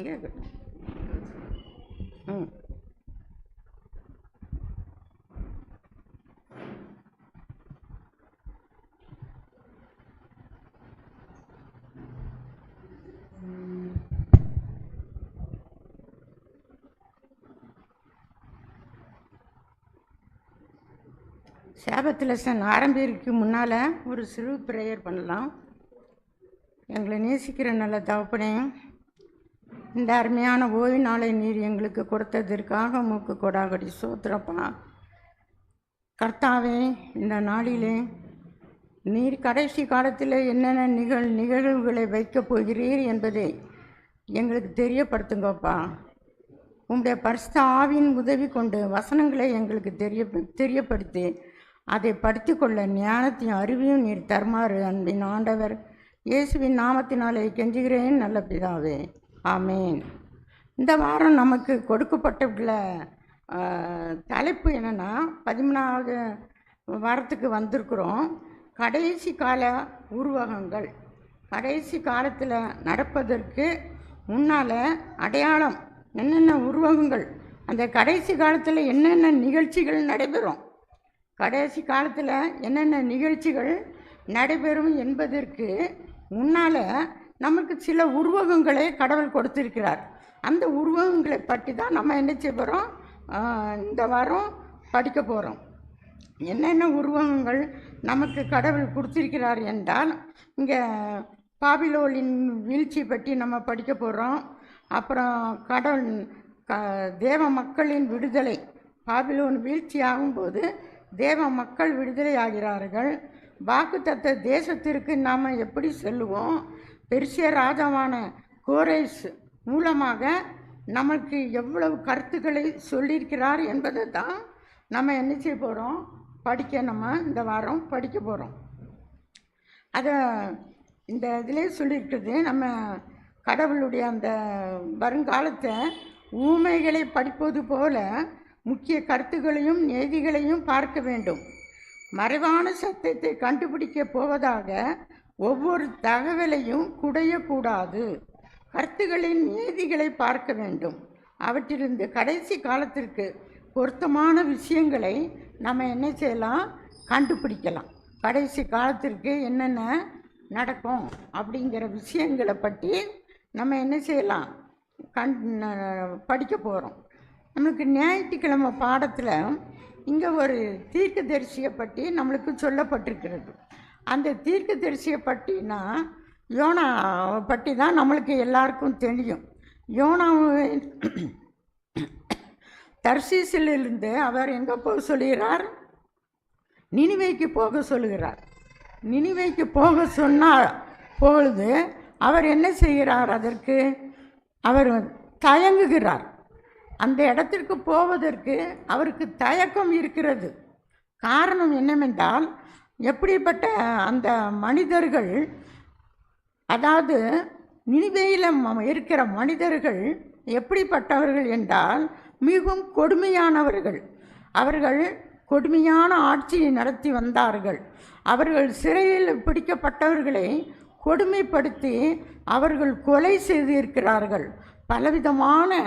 இங்கே ம் சாபத் லெசன் ஆரம்பிக்கு முன்னால் ஒரு சிறு ப்ரேயர் பண்ணலாம். எங்களை நேசிக்கிற நல்ல தகப்பனே, இந்த அருமையான ஓய்வு நாளை நீர் எங்களுக்கு கொடுத்ததற்காக மூக்கு கொடாகடி சோத்திரப்பா. கர்த்தாவே, இந்த நாளிலே நீர் கடைசி காலத்தில் என்னென்ன நிகழ்வுகளை வைக்கப் போகிறீர் என்பதை எங்களுக்கு தெரியப்படுத்துங்கப்பா. உங்களுடைய பரிசுத்த ஆவியின் உதவி கொண்டு வசனங்களை எங்களுக்கு தெரியப்படுத்தி அதை படித்து கொள்ள ஞானத்தையும் அறிவையும் நீர் தருமாறு அன்பின் ஆண்டவர் இயேசுவின் நாமத்தினாலே கெஞ்சுகிறேன் நல்ல பிதாவே, ஆமேன். இந்த வாரம் நமக்கு கொடுக்கப்பட்டுள்ள தலைப்பு என்னென்னா, 13வது வாரத்துக்கு வந்திருக்கிறோம். கடைசி கால உருவகங்கள். கடைசி காலத்தில் நடப்பதற்கு முன்னால் அடையாளம் என்னென்ன உருவகங்கள், அந்த கடைசி காலத்தில் என்னென்ன நிகழ்ச்சிகள் நடைபெறும், கடைசி காலத்தில் என்னென்ன நிகழ்ச்சிகள் நடைபெறும் என்பதற்கு முன்னால் நமக்கு சில உருவகங்களை கடவுள் கொடுத்திருக்கிறார். அந்த உருவகங்களை பற்றி தான் நம்ம என்ன செய்ய போகிறோம், இந்த வாரம் படிக்க போகிறோம். என்னென்ன உருவகங்கள் நமக்கு கடவுள் கொடுத்திருக்கிறார் என்றால், இங்கே பாபிலோனின் வீழ்ச்சி பற்றி நம்ம படிக்க போகிறோம். அப்புறம் கடவுள் தேவ மக்களின் விடுதலை. பாபிலோன் வீழ்ச்சி ஆகும்போது தேவ மக்கள் விடுதலை ஆகிறார்கள். வாக்குத்தத்த தேசத்திற்கு நாம் எப்படி செல்லுவோம், பெர்சிய ராஜாவான கோரேஸ் மூலமாக நமக்கு எவ்வளவு கருத்துக்களை சொல்லியிருக்கிறார் என்பதை தான் நம்ம என்ன செய்ய போகிறோம், நம்ம இந்த வாரம் படிக்க போகிறோம். அதை இந்த இதிலே சொல்லியிருக்குது. நம்ம கடவுளுடைய அந்த வருங்காலத்தை ஊமைகளை படிப்பது போல முக்கிய கருத்துக்களையும் நீதிகளையும் பார்க்க வேண்டும். மறைவான சத்தியத்தை கண்டுபிடிக்க போவதாக ஒவ்வொரு தகவலையும் குடையக்கூடாது. கருத்துக்களின் நீதிகளை பார்க்க வேண்டும். அவற்றிலிருந்து கடைசி காலத்திற்கு பொருத்தமான விஷயங்களை நம்ம என்ன செய்யலாம், கண்டுபிடிக்கலாம். கடைசி காலத்திற்கு என்னென்ன நடக்கும் அப்படிங்கிற விஷயங்களை பற்றி நம்ம என்ன செய்யலாம், படிக்க போகிறோம். நம்மளுக்கு ஞாயிற்றுக்கிழமை பாடத்தில் இங்கே ஒரு தீர்க்கதரிசியை பற்றி நம்மளுக்கு சொல்லப்பட்டிருக்கிறது. அந்த தீர்க்கதரிசியை பற்றினா யோனா பற்றி தான் நம்மளுக்கு எல்லாருக்கும் தெரியும். யோனா தர்சீசிலிருந்து அவர் எங்கே போக சொல்கிறார், நினிவேக்கு போக சொல்கிறார். நினிவேக்கு போக சொன்னால் பொழுது அவர் என்ன செய்கிறார், அதற்கு அவர் தயங்குகிறார். அந்த இடத்திற்கு போவதற்கு அவருக்கு தயக்கம் இருக்கிறது. காரணம் என்னவென்றால், எப்படிப்பட்ட அந்த மனிதர்கள், அதாவது நினிவேயில் இருக்கிற மனிதர்கள் எப்படிப்பட்டவர்கள் என்றால் மிகவும் கொடுமையானவர்கள். அவர்கள் கொடுமையான ஆட்சியை நடத்தி வந்தார்கள். அவர்கள் சிறையில் பிடிக்கப்பட்டவர்களை கொடுமைப்படுத்தி அவர்கள் கொலை செய்திருக்கிறார்கள். பலவிதமான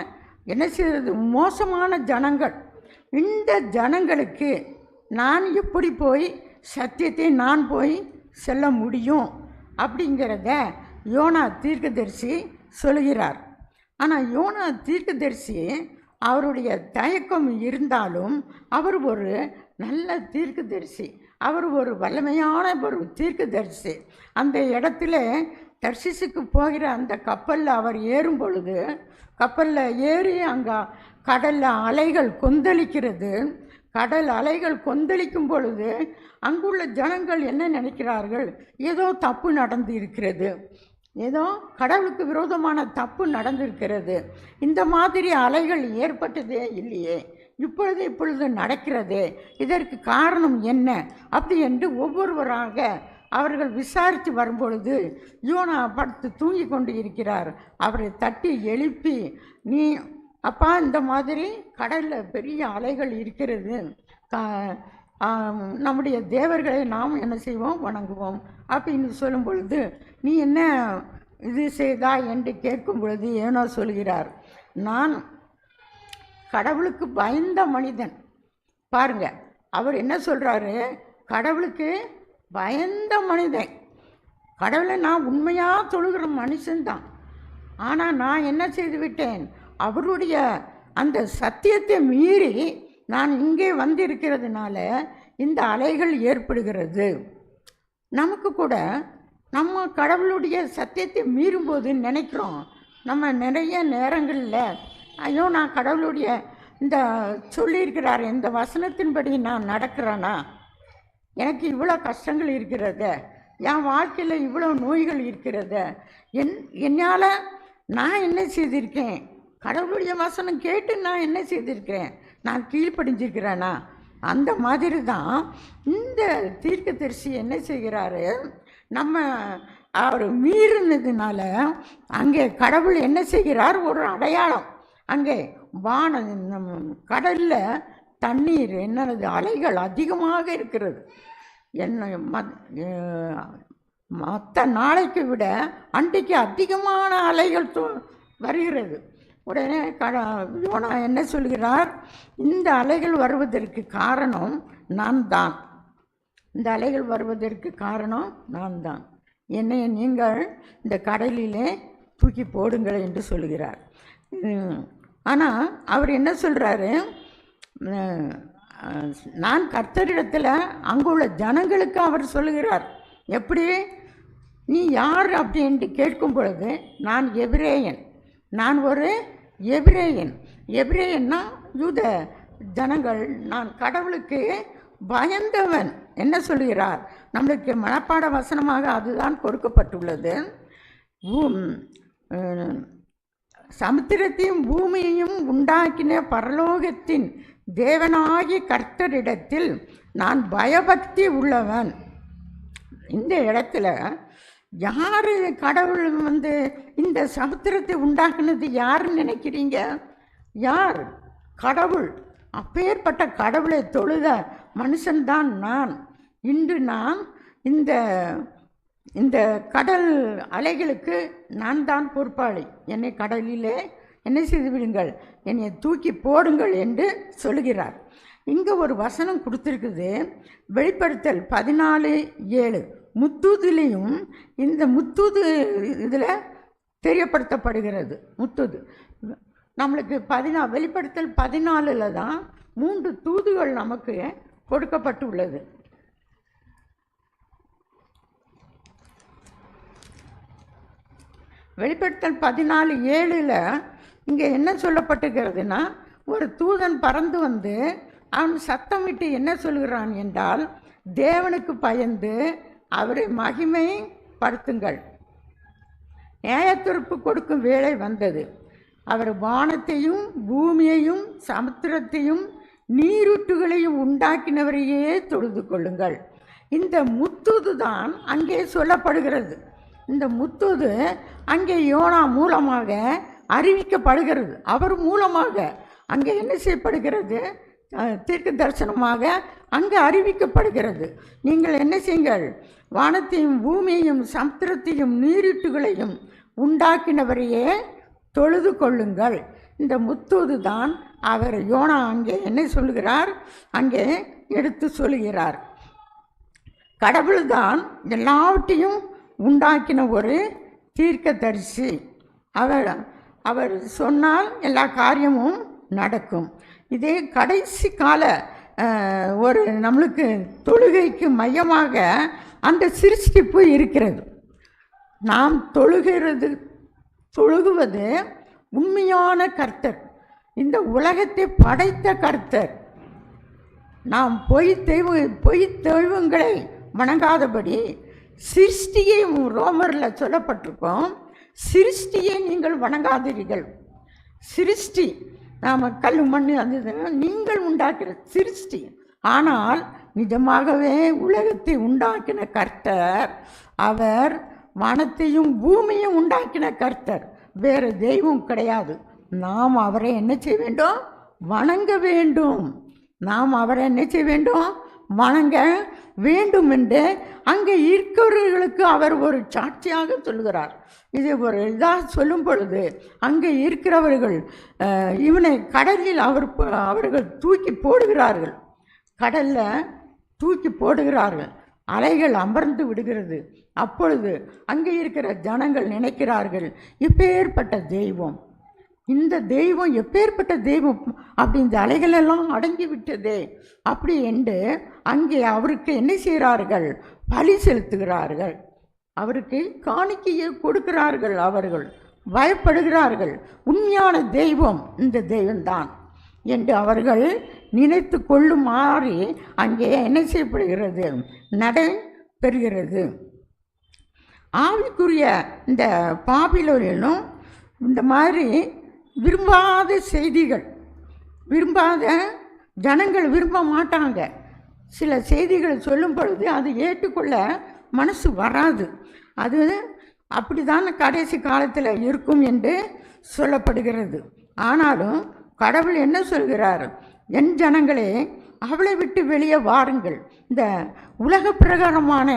என்ன செய்வது, மோசமான ஜனங்கள். இந்த ஜனங்களுக்கு நான் எப்படி போய் சத்தியத்தை நான் போய் செல்ல முடியும் அப்படிங்கிறத யோனா தீர்க்கதரிசி சொல்கிறார். ஆனால் யோனா தீர்க்கதரிசி அவருடைய தயக்கம் இருந்தாலும் அவர் ஒரு நல்ல தீர்க்கதரிசி, அவர் ஒரு வல்லமையான ஒரு தீர்க்கதரிசி. அந்த இடத்துல தர்சீசுக்கு போகிற அந்த கப்பலில் அவர் ஏறும் பொழுது, கப்பலில் ஏறி அங்கே கடலில் அலைகள் கொந்தளிக்கிறது. கடல் அலைகள் கொந்தளிக்கும் பொழுது அங்குள்ள ஜனங்கள் என்ன நினைக்கிறார்கள், ஏதோ தப்பு நடந்து இருக்கிறது, ஏதோ கடவுளுக்கு விரோதமான தப்பு நடந்திருக்கிறது. இந்த மாதிரி அலைகள் ஏற்பட்டதே இல்லையே, இப்பொழுது நடக்கிறதே, இதற்கு காரணம் என்ன அப்படி என்று ஒவ்வொருவராக அவர்கள் விசாரித்து வரும்பொழுது யோனா படுத்து தூங்கி கொண்டு இருக்கிறார். அவரை தட்டி எழுப்பி, நீ அப்பா இந்த மாதிரி கடலில் பெரிய அலைகள் இருக்கிறது, நம்முடைய தேவர்களை நாம் என்ன செய்வோம், வணங்குவோம் அப்படின்னு சொல்லும் பொழுது, நீ என்ன இது செய்தாய் என்று கேட்கும் பொழுது ஏனோ சொல்கிறார், நான் கடவுளுக்கு பயந்த மனிதன். பாருங்க, அவர் என்ன சொல்கிறாரு, கடவுளுக்கு பயந்த மனிதன். கடவுளை நான் உண்மையாக தொழுகிற மனுஷன்தான். ஆனால் நான் என்ன செய்து விட்டேன், அவருடைய அந்த சத்தியத்தை மீறி நான் இங்கே வந்திருக்கிறதுனால இந்த அலைகள் ஏற்படுகிறது. நமக்கு கூட நம்ம கடவுளுடைய சத்தியத்தை மீறும்போது நினைக்கிறோம், நம்ம நிறைய நேரங்களில் ஐயோ நான் கடவுளுடைய இந்த சொல்லியிருக்கிறார் இந்த வசனத்தின்படி நான் நடக்கிறேன்னா, எனக்கு இவ்வளோ கஷ்டங்கள் இருக்கிறது, என் வாழ்க்கையில் இவ்வளோ நோய்கள் இருக்கிறது, என்னால் நான் என்ன செய்திருக்கேன், கடவுளுடைய வசனம் கேட்டு நான் என்ன செய்திருக்கிறேன், நான் கீழ்ப்படிஞ்சிருக்கிறேனா? அந்த மாதிரி தான் இந்த தீர்க்கதரிசி என்ன செய்கிறாரு, நம்ம அவர் மீறினதுனால அங்கே கடவுள் என்ன செய்கிறார், ஒரு அடையாளம். அங்கே கடலில் தண்ணீர் என்னது, அலைகள் அதிகமாக இருக்கிறது. மற்ற நாளைக்கு விட அன்றைக்கு அதிகமான அலைகள் வருகிறது. உடனே யோனா என்ன சொல்கிறார், இந்த அலைகள் வருவதற்கு காரணம் நான் தான், இந்த அலைகள் வருவதற்கு காரணம் நான் தான், என்னை நீங்கள் இந்த கடலிலே தூக்கி போடுங்கள் என்று சொல்கிறார். ஆனால் அவர் என்ன சொல்கிறாரு, நான் கர்த்தரிடத்தில் அங்குள்ள ஜனங்களுக்கு அவர் சொல்லுகிறார், எப்படி நீ யார் அப்படின்ட்டு கேட்கும் பொழுது, நான் எபிரேயன், நான் ஒரு எபிரேயன்னா யூத ஜனங்கள், நான் கடவுளுக்கு பயந்தவன். என்ன சொல்கிறார், நம்மளுக்கு மனப்பாட வசனமாக அதுதான் கொடுக்கப்பட்டுள்ளது. சமுத்திரத்தையும் பூமியையும் உண்டாக்கின பரலோகத்தின் தேவனாகிய கர்த்தரிடத்தில் நான் பயபக்தி உள்ளவன். இந்த இடத்துல யார் கடவுள் இந்த சமுத்திரத்தை உண்டாக்குனது யாருன்னு நினைக்கிறீங்க? யார்? கடவுள். அப்பேற்பட்ட கடவுளை தொழுத மனுஷன்தான் நான். இன்று நான் இந்த கடல் அலைகளுக்கு நான் தான் பொறுப்பாளி. என்னை கடலிலே என்ன செய்து விடுங்கள், என்னை தூக்கி போடுங்கள் என்று சொல்கிறார். இங்கே ஒரு வசனம் கொடுத்துருக்குது, வெளிப்படுத்தல் 14:7. முத்தூதுலேயும் இந்த முத்தூது இதில் தெரியப்படுத்தப்படுகிறது. முத்தூது நம்மளுக்கு வெளிப்படுத்தல் 14 தான் 3 தூதுகள் நமக்கு கொடுக்கப்பட்டுள்ளது. வெளிப்படுத்தல் 14:7 இங்கே என்ன சொல்லப்பட்டுகிறதுனா, ஒரு தூதன் பறந்து வந்து அவன் சத்தம் விட்டு என்ன சொல்கிறான் என்றால், தேவனுக்கு பயந்து அவரை மகிமைப்படுத்துங்கள், நியாயத்தீர்ப்பு கொடுக்கும் வேளை வந்தது, அவர் வானத்தையும் பூமியையும் சமுத்திரத்தையும் நீரூற்றுகளையும் உண்டாக்கினவரையே தொழுது கொள்ளுங்கள். இந்த முத்தூது தான் அங்கே சொல்லப்படுகிறது. இந்த முத்தூது அங்கே யோனா மூலமாக அறிவிக்கப்படுகிறது. அவர் மூலமாக அங்கே என்ன செய்யப்படுகிறது, தீர்க்க தரிசனமாக அங்கே அறிவிக்கப்படுகிறது. நீங்கள் என்ன செய்யுங்கள், வானத்தையும் பூமியையும் சமுத்திரத்தையும் நீரூற்றுகளையும் உண்டாக்கினவரையே தொழுது கொள்ளுங்கள். இந்த முத்தூது தான் அவர் யோனா அங்கே என்ன சொல்கிறார், அங்கே எடுத்து சொல்கிறார். கடவுள்தான் எல்லாவற்றையும் உண்டாக்கின ஒரு தீர்க்கதரிசி. அவர் சொன்னால் எல்லா காரியமும் நடக்கும். இதே கடைசி கால ஒரு நம்மளுக்கு தொழுகைக்கு மையமாக அந்த சிருஷ்டிப்பு இருக்கிறது. நாம் தொழுகுவது உண்மையான கர்த்தர், இந்த உலகத்தை படைத்த கர்த்தர். நாம் பொய் தெய்வங்களை வணங்காதபடி சிருஷ்டியை ரோமரில் சொல்லப்பட்டிருக்கோம், சிருஷ்டியை நீங்கள் வணங்காதீர்கள். சிருஷ்டி நாம் கல் மண் அது நீங்கள் உண்டாக்குற சிருஷ்டி. ஆனால் நிஜமாகவே உலகத்தை உண்டாக்கின கர்த்தர், அவர் வானத்தையும் பூமியும் உண்டாக்கின கர்த்தர், வேறு தெய்வம் கிடையாது. நாம் அவரை என்ன செய்ய வேண்டும், வணங்க வேண்டும். நாம் அவரை என்ன செய்ய வேண்டும், வணங்க வேண்டும் என்று அங்கே இருக்கிறவர்களுக்கு அவர் ஒரு சாட்சியாக சொல்கிறார். இது ஒரு இதாக சொல்லும் பொழுது அங்கே இருக்கிறவர்கள் இவனை கடலில் அவர்கள் தூக்கி போடுகிறார்கள். கடலில் தூக்கி போடுகிறார்கள். அலைகள் அமர்ந்து விடுகிறது. அப்பொழுது அங்கே இருக்கிற ஜனங்கள் நினைக்கிறார்கள், எப்பேற்பட்ட தெய்வம், இந்த தெய்வம் எப்பேற்பட்ட தெய்வம், அப்படி இந்த அலைகள் எல்லாம் அடங்கி விட்டதே அப்படி என்று அங்கே அவருக்கு என்ன செய்கிறார்கள், பலி செலுத்துகிறார்கள். அவருக்கு காணிக்கையை கொடுக்கிறார்கள். அவர்கள் பயப்படுகிறார்கள். உண்மையான தெய்வம் இந்த தெய்வம்தான் என்று அவர்கள் நினைத்து கொள்ளுமாறு அங்கே என்ன செய்யப்படுகிறது, நடைபெறுகிறது. ஆவிக்குரிய இந்த பாபிலோனிலும் இந்த மாதிரி விரும்பாத செய்திகள், விரும்பாத ஜனங்கள் விரும்ப மாட்டாங்க. சில செய்திகள் சொல்லும் பொழுது அது ஏற்றுக்கொள்ள மனசு வராது. அது அப்படி தான் கடைசி காலத்தில் இருக்கும் என்று சொல்லப்படுகிறது. ஆனாலும் கடவுள் என்ன சொல்கிறார், என் ஜனங்களே அவளை விட்டு வெளியே வாருங்கள், இந்த உலக பிரகாரமான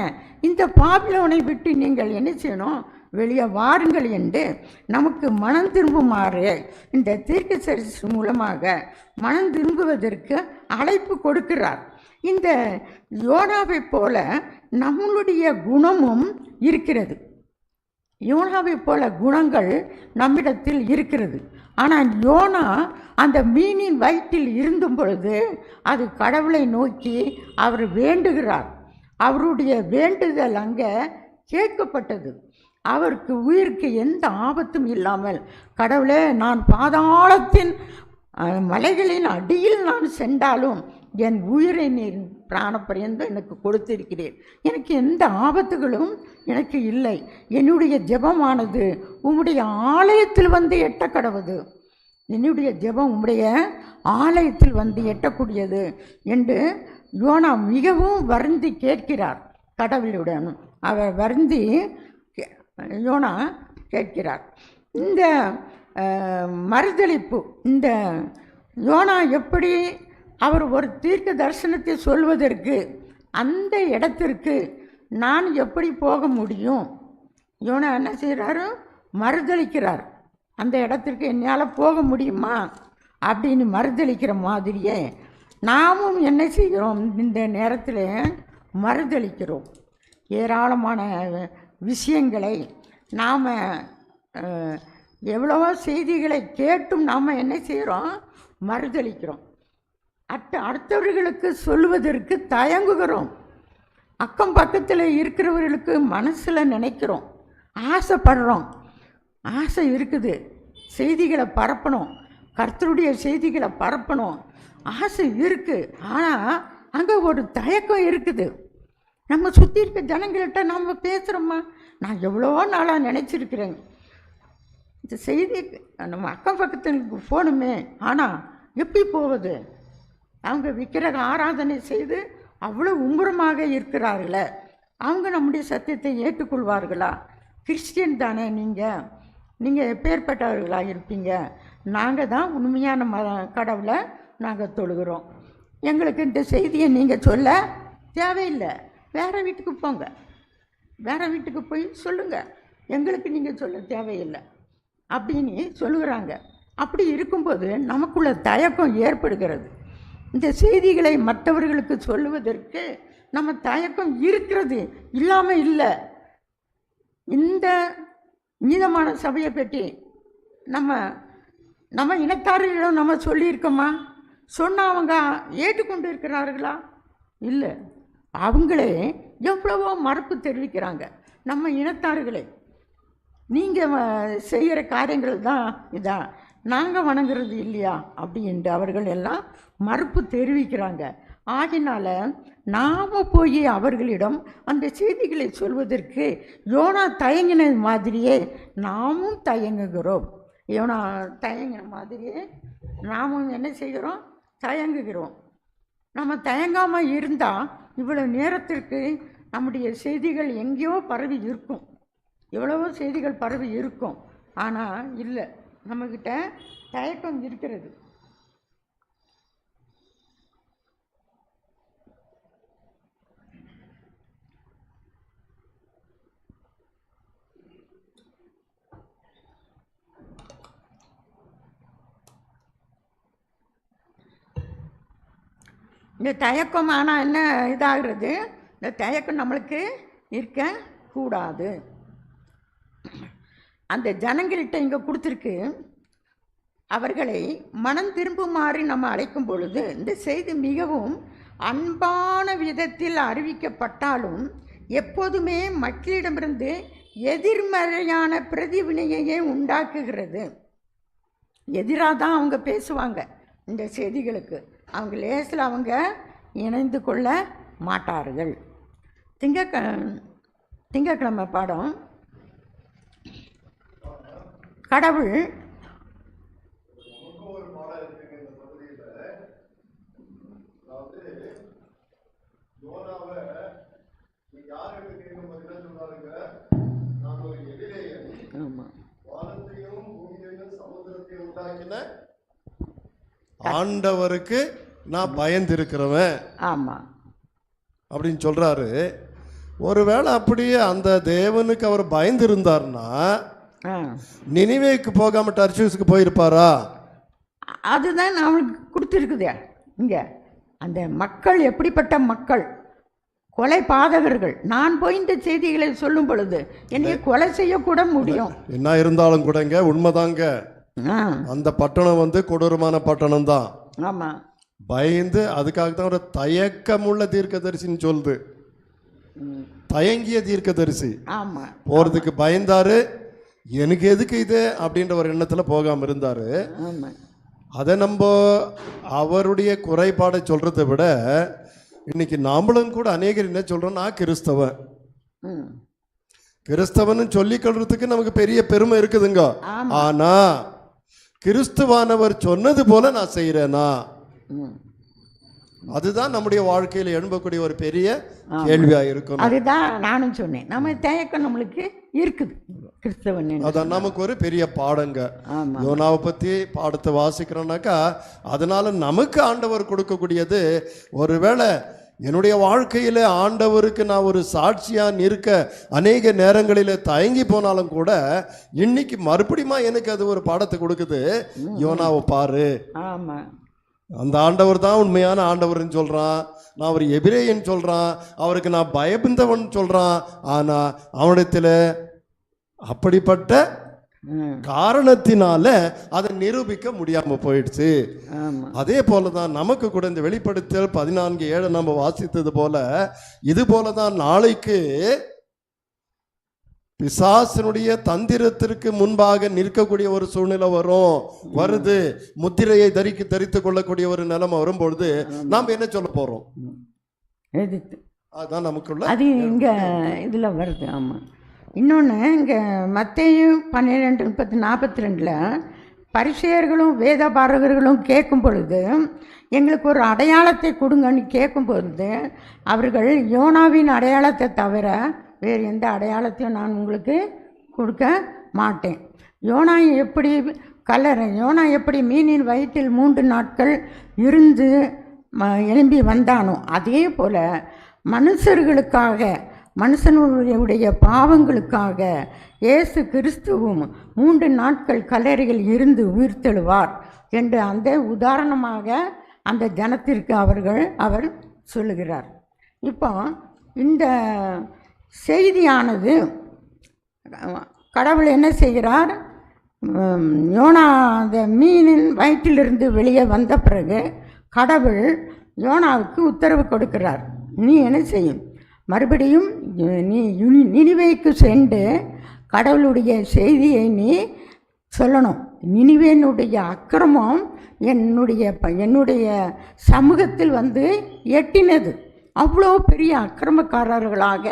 இந்த பாபிலோனை விட்டு நீங்கள் என்ன செய்யணும், வெளியே வாருங்கள் என்று நமக்கு மனம் திரும்புமாறு இந்த தீர்க்கதரிசி மூலமாக மனம் திரும்புவதற்கு அழைப்பு கொடுக்கிறார். இந்த யோனாவை போல நம்மளுடைய குணமும் இருக்கிறது. யோனாவை போல குணங்கள் நம்மிடத்தில் இருக்கிறது. ஆனால் யோனா அந்த மீனின் வயிற்றில் இருந்தும் பொழுது அது கடவுளை நோக்கி அவர் வேண்டுகிறார். அவருடைய வேண்டுதல் அங்கே கேட்கப்பட்டது. அவருக்கு உயிருக்கு எந்த ஆபத்தும் இல்லாமல், கடவுளே, நான் பாதாளத்தின் மலைகளின் அடியில் நான் சென்றாலும் என் உயிரை நீர் பிராணப்பரியந்தம் எனக்கு கொடுத்திருக்கிறேன், எனக்கு எந்த ஆபத்துகளும் எனக்கு இல்லை, என்னுடைய ஜெபமானது உம்முடைய ஆலயத்தில் வந்து எட்ட கடவுது, என்னுடைய ஜெபம் உம்முடைய ஆலயத்தில் வந்து எட்டக்கூடியது என்று யோனா மிகவும் வருந்தி கேட்கிறார். கடவுளுடன் அவர் வருந்தி யோனா கேட்கிறார். இந்த மறுதளிப்பு, இந்த யோனா எப்படி அவர் ஒரு தீர்க்க தரிசனத்தை சொல்வதற்கு அந்த இடத்திற்கு நான் எப்படி போக முடியும், யோனா என்ன செய்கிறாரு, மறுதளிக்கிறார். அந்த இடத்திற்கு என்னால் போக முடியுமா அப்படின்னு மறுதளிக்கிற மாதிரியே நாமும் என்ன செய்கிறோம், இந்த நேரத்தில் மறுதளிக்கிறோம். ஏராளமான விஷயங்களை நாம் எவ்வளவோ செய்திகளை கேட்டும் நாம் என்ன செய்கிறோம், மறுதளிக்கிறோம். அடுத்தவர்களுக்கு சொல்வதற்கு தயங்குகிறோம். அக்கம் பக்கத்தில் இருக்கிறவர்களுக்கு மனசில் நினைக்கிறோம், ஆசைப்படுறோம், ஆசை இருக்குது, செய்திகளை பரப்பணும், கர்த்தருடைய செய்திகளை பரப்பணும், ஆசை இருக்குது. ஆனால் அங்கே ஒரு தயக்கம் இருக்குது. நம்ம சுற்றி இருக்க ஜனங்கள்கிட்ட நம்ம பேசுகிறோம்மா, நான் எவ்வளோ நாளாக நினச்சிருக்கிறேன் இந்த செய்தி நம்ம அக்கம் பக்கத்துக்கு போகணுமே, ஆனால் எப்படி போவது, அவங்க விக்கிரக ஆராதனை செய்து அவ்வளோ உம்புறமாக இருக்கிறார்களே, அவங்க நம்முடைய சத்தியத்தை ஏற்றுக்கொள்வார்களா, கிறிஸ்டியன் தானே நீங்கள் எப்பேற்பட்டவர்களாக இருப்பீங்க, நாங்கள் தான் உண்மையான கடவுளை நாங்கள் தொழுகிறோம், எங்களுக்கு இந்த செய்தியை நீங்கள் சொல்ல தேவையில்லை, வேறு வீட்டுக்கு போங்க, வேறு வீட்டுக்கு போய் சொல்லுங்கள், எங்களுக்கு நீங்கள் சொல்ல தேவையில்லை அப்படின்னு சொல்லுகிறாங்க. அப்படி இருக்கும்போது நமக்குள்ள தயக்கம் ஏற்படுகிறது. இந்த செய்திகளை மற்றவர்களுக்கு சொல்லுவதற்கு நம்ம தயக்கம் இருக்கிறது, இல்லாமல் இல்லை. இந்த நீதமான சபையை பற்றி நம்ம இனத்தாரிடம் நம்ம சொல்லியிருக்கோமா, சொன்னால் அவங்க ஏற்றுக்கொண்டு இருக்கிறார்களா, இல்லை. அவங்களே எவ்வளவோ மறுப்பு தெரிவிக்கிறாங்க. நம்ம இனத்தார்களே, நீங்கள் செய்கிற காரியங்கள் தான் இதான், நாங்கள் வணங்குறது இல்லையா அப்படின்ட்டு அவர்கள் எல்லாம் மறுப்பு தெரிவிக்கிறாங்க. ஆகினால நாம் போய் அவர்களிடம் அந்த செய்திகளை சொல்வதற்கு யோனா தயங்கினது மாதிரியே நாமும் தயங்குகிறோம். யோனா தயங்கின மாதிரியே நாமும் என்ன செய்கிறோம், தயங்குகிறோம். நம்ம தயங்காமல் இருந்தால் இவ்வளோ நேரத்திற்கு நம்முடைய செய்திகள் எங்கேயோ பரவி இருக்கும், எவ்வளவோ செய்திகள் பரவி இருக்கும். ஆனால் இல்லை, நம்மக்கிட்ட தயக்கம் இருக்கிறது. இந்த தயக்கம் ஆனால் என்ன இதாகிறது, இந்த தயக்கம் நம்மளுக்கு இருக்கக்கூடாது. அந்த ஜனங்கள்கிட்ட இங்கே கொடுத்துருக்கு, அவர்களை மனம் திரும்புமாறு நம்ம அழைக்கும் பொழுது இந்த செய்தி மிகவும் அன்பான விதத்தில் அறிவிக்கப்பட்டாலும் எப்போதுமே மக்களிடமிருந்து எதிர்மறையான பிரதிவினையையே உண்டாக்குகிறது. எதிராக தான் அவங்க பேசுவாங்க. இந்த செய்திகளுக்கு அவங்க லேசில் அவங்க இணைந்து கொள்ள மாட்டார்கள். திங்கட்கிழமை பாடம், கடவுள் ஆண்டவருக்கு நான் பயந்திருக்கிறவன் ஆமா அப்படின்னு சொல்றாரு. ஒருவேளை அப்படியே அந்த தேவனுக்கு அவர் பயந்திருந்தார்னா நினிவேக்கு போகாம டர்சூஸுக்கு போயிருப்பாரா? அதுதான் அவனுக்கு கொடுத்துருக்குதே. இங்கே அந்த மக்கள் எப்படிப்பட்ட மக்கள், கொலை பாதகர்கள். நான் போய் இந்த செய்திகளை சொல்லும் பொழுது என்னைய கொலை செய்யக்கூட முடியும். என்ன இருந்தாலும் கூடங்க உண்மைதாங்க, அந்த பட்டணம் கொடூரமான பட்டணம் தான். ஆமா, பயந்து அதுக்காக தான் ஒரு தயக்கமுள்ள தீர்க்கதரிசின்னு சொல்லுது. தயங்கிய தீர்க்கதரிசி ஆமா போறதுக்கு பயந்தாரு. எனக்கு எதுக்கு இது அப்படின்ற ஒரு எண்ணத்துல போகாம இருந்தாரு. அதை நம்ம அவருடைய குறைபாடை சொல்றதை விட இன்னைக்கு நாமளும் கூட அநேகர் என்ன சொல்றோம், நான் கிறிஸ்தவன் சொல்லிக்கொள்றதுக்கு நமக்கு பெரிய பெருமை இருக்குதுங்க. ஆனா கிறிஸ்துவானவர் சொன்னது போல நான் செய்யறேனா, அதுதான் நம்முடைய வாழ்க்கையில் எழும்பக்கூடிய ஒரு பெரிய கேள்வியா இருக்கும். அதுதான் நானும் சொன்னேன், நம்ம தயக்கம் நம்மளுக்கு இருக்குது கிறிஸ்தவன். அதான் நமக்கு ஒரு பெரிய பாடங்க. யோனாவை பத்தி பாடத்தை வாசிக்கிறோம்னாக்கா அதனால நமக்கு ஆண்டவர் கொடுக்கக்கூடியது, ஒருவேளை என்னுடைய வாழ்க்கையில ஆண்டவருக்கு நான் ஒரு சாட்சியா நிற்க அநேக நேரங்களில தயங்கி போனாலும் கூட இன்னைக்கு மறுபடியும் எனக்கு அது ஒரு பாடத்தை கொடுக்குது. யோனாவை பாரு, அந்த ஆண்டவர் தான் உண்மையான ஆண்டவர்னு சொல்றான், நான் அவர் எபிரேயன் சொல்றான், அவருக்கு நான் பயபிந்தவன் சொல்றான். ஆனா அவனிடத்துல அப்படிப்பட்ட காரணத்தினால அதை நிரூபிக்க முடியாம போயிடுச்சு. அதே போலதான் நமக்கு கூட இந்த வெளிப்படுத்தல் 14:7 நம்ம வாசித்தது போல இது போலதான் நாளைக்கு பிசாசனுடைய தந்திரத்திற்கு முன்பாக நிற்கக்கூடிய ஒரு சூழ்நிலை வருது. முத்திரையை தரித்து கொள்ளக்கூடிய ஒரு நிலைமை வரும்பொழுது நாம் என்ன சொல்ல போறோம்? அதான் நமக்குள்ள அது இங்க இதுல வருது. ஆமா, இன்னொன்று இங்கே மத்தேயு 12:42 பரிசேயர்களும் வேதபாரகர்களும் கேட்கும் பொழுது எங்களுக்கு ஒரு அடையாளத்தை கொடுங்கன்னு கேட்கும் பொழுது அவர்கள் யோனாவின் அடையாளத்தை தவிர வேறு எந்த அடையாளத்தையும் நான் உங்களுக்கு கொடுக்க மாட்டேன். யோனா எப்படி மீனின் வயிற்றில் 3 நாட்கள் இருந்து எழும்பி வந்தானோ அதே போல் மனுஷனுடைய பாவங்களுக்காக இயேசு கிறிஸ்துவும் 3 நாட்கள் கல்லறையில் இருந்து உயிர்த்தெழுவார் என்று அந்த உதாரணமாக அந்த ஜனத்திற்கு அவர் சொல்லுகிறார். இப்போ இந்த செய்தியானது கடவுள் என்ன செய்கிறார், யோனா அந்த மீனின் வயிற்றிலிருந்து வெளியே வந்த பிறகு கடவுள் யோனாவுக்கு உத்தரவு கொடுக்கிறார், நீ என்ன செய்யும், மறுபடியும் நீ நினிவேக்கு சென்று கடவுளுடைய செய்தியை நீ சொல்லணும். நினிவேனுடைய அக்கிரமம் என்னுடைய சமூகத்தில் எட்டினது. அவ்வளோ பெரிய அக்கிரமக்காரர்களாக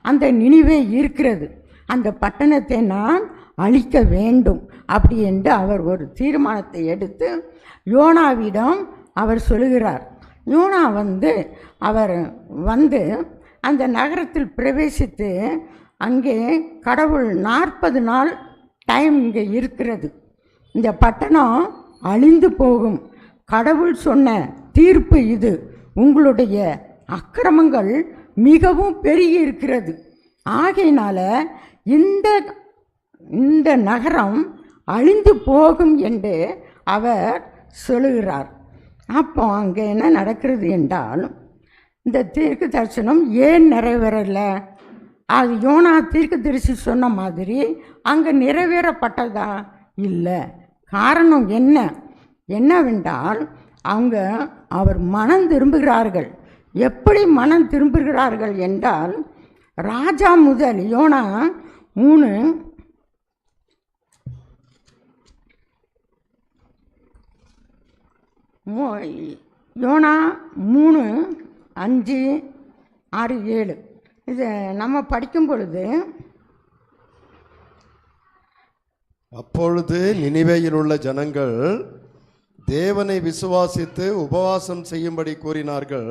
அந்த நினிவே இருக்கிறது. அந்த பட்டணத்தை நான் அழிக்க வேண்டும் அப்படி என்று அவர் ஒரு தீர்மானத்தை எடுத்து யோனாவிடம் அவர் சொல்லுகிறார். யோனா அவர் அந்த நகரத்தில் பிரவேசித்து அங்கே கடவுள் 40 நாள் டைம் இங்கே இருக்கிறது, இந்த பட்டணம் அழிந்து போகும், கடவுள் சொன்ன தீர்ப்பு இது, உங்களுடைய அக்கிரமங்கள் மிகவும் பெருகி இருக்கிறது, ஆகையினால இந்த நகரம் அழிந்து போகும் என்று அவர் சொல்லுகிறார். அப்போ அங்கே என்ன நடக்கிறது என்றால், இந்த தீர்க்க தரிசனம் ஏன் நிறைவேறலை? அது யோனா தீர்க்கதரிசி சொன்ன மாதிரி அங்கே நிறைவேறப்பட்டதா? இல்லை. காரணம் என்னவென்றால், அவர் மனம் திரும்புகிறார்கள். எப்படி மனம் திரும்புகிறார்கள் என்றால், ராஜா முதல் யோனா 3:5-6-7 இதை நம்ம படிக்கும் பொழுது, அப்பொழுது நினிவேயில் உள்ள ஜனங்கள் தேவனை விசுவாசித்து உபவாசம் செய்யும்படி கூறினார்கள்.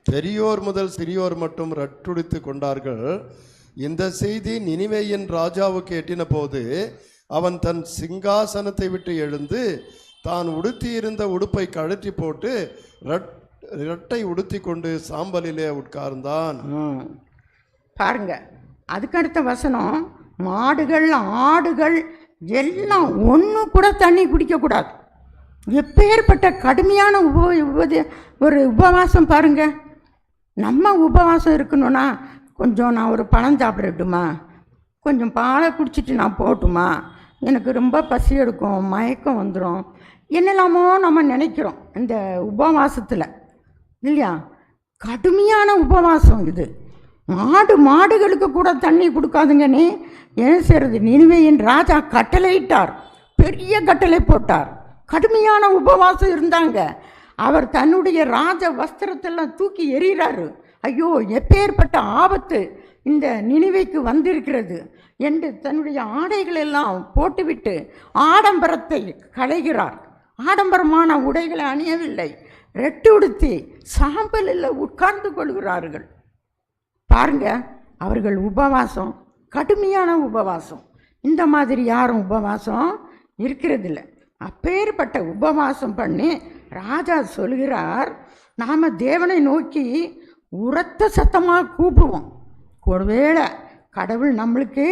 பெரியோர் முதல் சிறியோர் மட்டும் ரட்டுடித்து கொண்டார்கள். இந்த செய்தி நினிவேயின் ராஜாவுக்கு எட்டின போது அவன் தன் சிங்காசனத்தை விட்டு எழுந்து தான் உடுத்தியிருந்த உடுப்பை கழற்றி போட்டு இரட்டை உடுத்தி கொண்டு சாம்பலிலே உட்கார்ந்தான். பாருங்க, அதுக்கடுத்த வசனம், மாடுகள் ஆடுகள் எல்லாம் ஒன்று கூட தண்ணி குடிக்கக்கூடாது. எப்பேற்பட்ட கடுமையான ஒரு உபவாசம் பாருங்க. நம்ம உபவாசம் இருக்கணும்னா, கொஞ்சம் நான் ஒரு பழம் சாப்பிடட்டுமா, கொஞ்சம் பாலை குடிச்சிட்டு நான் போட்டுமா, எனக்கு ரொம்ப பசி எடுக்கும், மயக்கம் வந்துடும், என்னெல்லாமோ நம்ம நினைக்கிறோம் இந்த உபவாசத்தில், இல்லையா? கடுமையான உபவாசம் இது. மாடுகளுக்கு கூட தண்ணி கொடுக்காதுங்கன்னு என்ன செய்கிறது? நினிவேயின் ராஜா கட்டளையிட்டார், பெரிய கட்டளை போட்டார். கடுமையான உபவாசம் இருந்தாங்க. அவர் தன்னுடைய ராஜ வஸ்திரத்தெல்லாம் தூக்கி எறிகிறாரு. ஐயோ, எப்பேற்பட்ட ஆபத்து இந்த நினிவேக்கு வந்திருக்கிறது என்று தன்னுடைய ஆடைகளெல்லாம் போட்டுவிட்டு ஆடம்பரத்தை களைகிறார். ஆடம்பரமான உடைகளை அணியவில்லை, ரெட்டு உடுத்தி சாம்பலில் உட்கார்ந்து கொள்கிறார்கள். பாருங்க, அவர்கள் உபவாசம் கடுமையான உபவாசம். இந்த மாதிரி யாரும் உபவாசம் இருக்கிறதில்ல. அப்பேற்பட்ட உபவாசம் பண்ணி ராஜா சொல்கிறார், நாம் தேவனை நோக்கி உரத்த சத்தமாக கூப்பிடுவோம், ஒருவேளை கடவுள் நம்மளுக்கு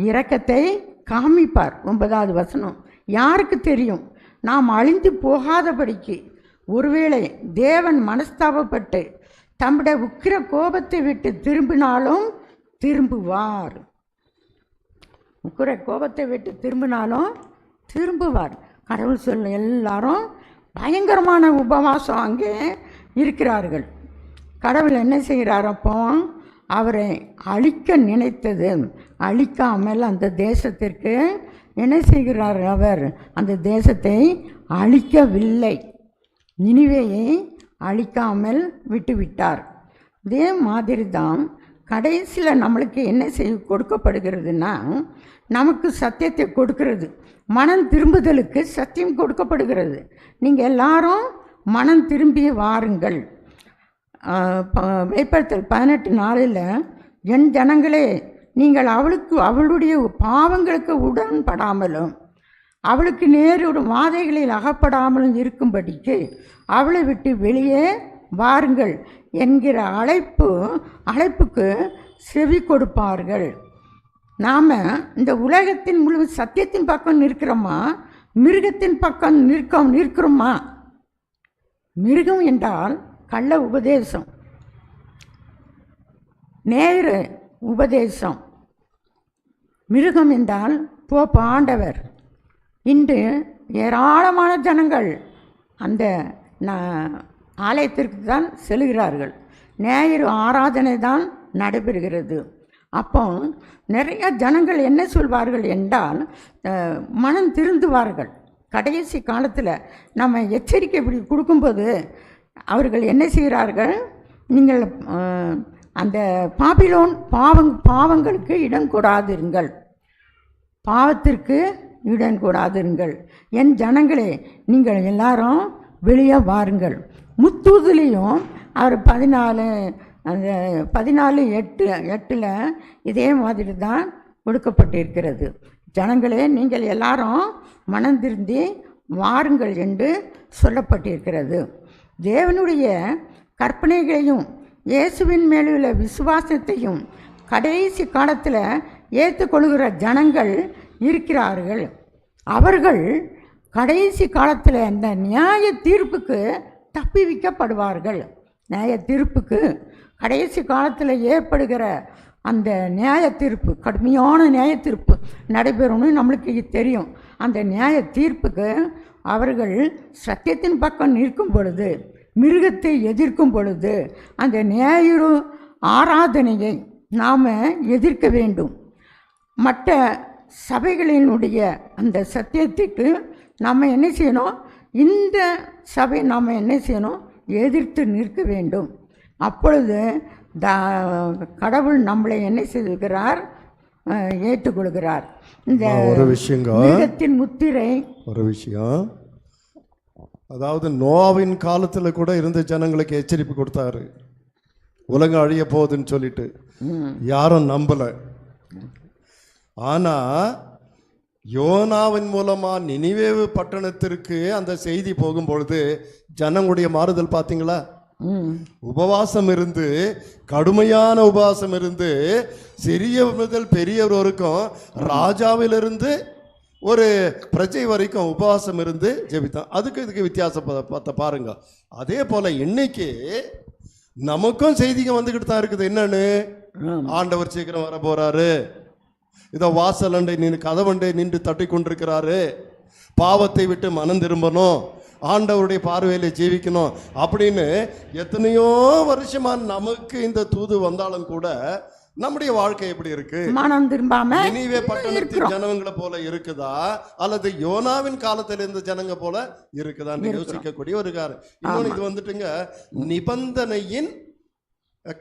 இரக்கத்தை காமிப்பார். 9வது வசனம், யாருக்கு தெரியும்? நாம் அழிந்து போகாதபடிக்கு ஒருவேளை தேவன் மனஸ்தாபப்பட்டு தம்முடைய உக்கிர கோபத்தை விட்டு திரும்பினாலும் திரும்புவார். உக்கிர கோபத்தை விட்டு திரும்பினாலும் திரும்புவார். கடவுள் சொல்ல எல்லாரும் பயங்கரமான உபவாசம் அங்கே இருக்கிறார்கள். கடவுள் என்ன செய்கிறார்? அப்போ அவரை அழிக்க நினைத்தது அழிக்காமல் அந்த தேசத்திற்கு என்ன செய்கிறார்? அவர் அந்த தேசத்தை அழிக்கவில்லை, நினிவேயை அழிக்காமல் விட்டுவிட்டார். இதே மாதிரி தான் கடைசியில் நம்மளுக்கு என்ன கொடுக்கப்படுகிறதுனா, நமக்கு சத்தியத்தை கொடுக்கிறது. மனம் திரும்புதலுக்கு சத்தியம் கொடுக்கப்படுகிறது. நீங்கள் எல்லாரும் மனம் திரும்பி வாருங்கள். வெளிப்படுத்தல் 18:4 என் ஜனங்களே, நீங்கள் அவளுடைய பாவங்களுக்கு உடன்படாமலும் அவளுக்கு நேரிடும் வாதைகளில் அகப்படாமலும் இருக்கும்படிக்கு அவளை விட்டு வெளியே வாருங்கள் என்கிற அழைப்புக்கு செவி கொடுப்பார்கள். நாம் இந்த உலகத்தின் முழு சத்தியத்தின் பக்கம் நிற்கிறோமா, மிருகத்தின் பக்கம் நிற்கிறோமா? மிருகம் என்றால் கள்ள உபதேசம், நேரு உபதேசம். மிருகம் என்றால் போப் ஆண்டவர். இன்று ஏராளமான ஜனங்கள் அந்த ஆலயத்திற்கு தான் செல்கிறார்கள். ஞாயிறு ஆராதனை தான் நடைபெறுகிறது. அப்போ நிறைய ஜனங்கள் என்ன சொல்வார்கள் என்றால், மனம் திருந்துவார்கள். கடைசி காலத்தில் நம்ம எச்சரிக்கை இப்படி கொடுக்கும்போது அவர்கள் என்ன செய்கிறார்கள்? நீங்கள் அந்த பாபிலோன் பாவங்களுக்கு இடம் கொடாதிருங்கள், பாவத்திற்கு இடம் கொடாதிருங்கள், என் ஜனங்களே நீங்கள் எல்லாரும் வெளியே வாருங்கள். முத்தூதுலேயும் அவர் 14:8 இதே மாதிரி தான் கொடுக்கப்பட்டிருக்கிறது. ஜனங்களே நீங்கள் எல்லாரும் மனம் திருந்தி வாருங்கள் என்று சொல்லப்பட்டிருக்கிறது. தேவனுடைய கற்பனைகளையும் இயேசுவின் மேலுள்ள விசுவாசத்தையும் கடைசி காலத்தில் ஏற்றுக்கொள்கிற ஜனங்கள் இருக்கிறார்கள். அவர்கள் கடைசி காலத்தில் அந்த நியாய தீர்ப்புக்கு தப்புவிக்கப்படுவார்கள். நியாய தீர்ப்புக்கு கடைசி காலத்தில் ஏற்படுகிற அந்த நியாய தீர்ப்பு, கடுமையான நியாய தீர்ப்பு நடைபெறும்னு நம்மளுக்கு தெரியும். அந்த நியாய தீர்ப்புக்கு அவர்கள் சத்தியத்தின் பக்கம் நிற்கும் பொழுது, மிருகத்தை எதிர்க்கும் பொழுது, அந்த நியாய ஆராதனையை நாம் எதிர்க்க வேண்டும். மற்ற சபைகளினுடைய அந்த சத்தியத்துக்கு நாம் என்ன செய்யணும்? இந்த சபை நாம் என்ன செய்யணும்? எதிர்த்து நிற்க வேண்டும். அப்பொழுது கடவுள் நம்மளை என்ன செய்கிறார்? ஏற்றுக்கொள்கிறார். இந்த ஒரு விஷயங்க, மிருகத்தின் முத்திரை ஒரு விஷயம், அதாவது நோவாவின் காலத்தில் கூட இருந்த ஜனங்களுக்கு எச்சரிப்பு கொடுத்தாரு, உலகம் அழிய போகுதுன்னு சொல்லிட்டு. யாரும் நம்பல. ஆனா யோனாவின் மூலமா நினிவே பட்டணத்திற்கு அந்த செய்தி போகும்பொழுது ஜனங்களுடைய மாறுதல் பார்த்தீங்களா? உபவாசம் இருந்து, கடுமையான உபவாசம் இருந்து, சிறிய முதல் பெரியவர் வரைக்கும், ராஜாவிலிருந்து ஒரு பிரஜை வரைக்கும் உபவாசம் இருந்து ஜெபித்தான். இதுக்கு வித்தியாசத்தை பாருங்க. அதே போல இன்னைக்கு நமக்கும் செய்திங்க வந்துக்கிட்டு தான் இருக்குது. என்னன்னு? ஆண்டவர் சீக்கிரம் வர போறாரு, இதோ வாசலண்டை நின்று கதவண்டை நின்று தட்டி கொண்டிருக்கிறாரு, பாவத்தை விட்டு மனம் திரும்பணும், ஆண்டவருடைய பார்வையில ஜீவிக்கணும் அப்படின்னு எத்தனையோ வருஷமா நமக்கு இந்த தூது வந்தாலும் கூட நம்முடைய வாழ்க்கை எப்படி இருக்கு? மனம் திரும்பாம நினிவே பட்டணத்தின் ஜனங்களை போல இருக்குதா, அல்லது யோனாவின் காலத்தில் இருந்த ஜனங்க போல இருக்குதான்னு யோசிக்கக்கூடிய ஒரு காரணம். இன்னொன்று இது வந்துட்டுங்க, நிபந்தனையின்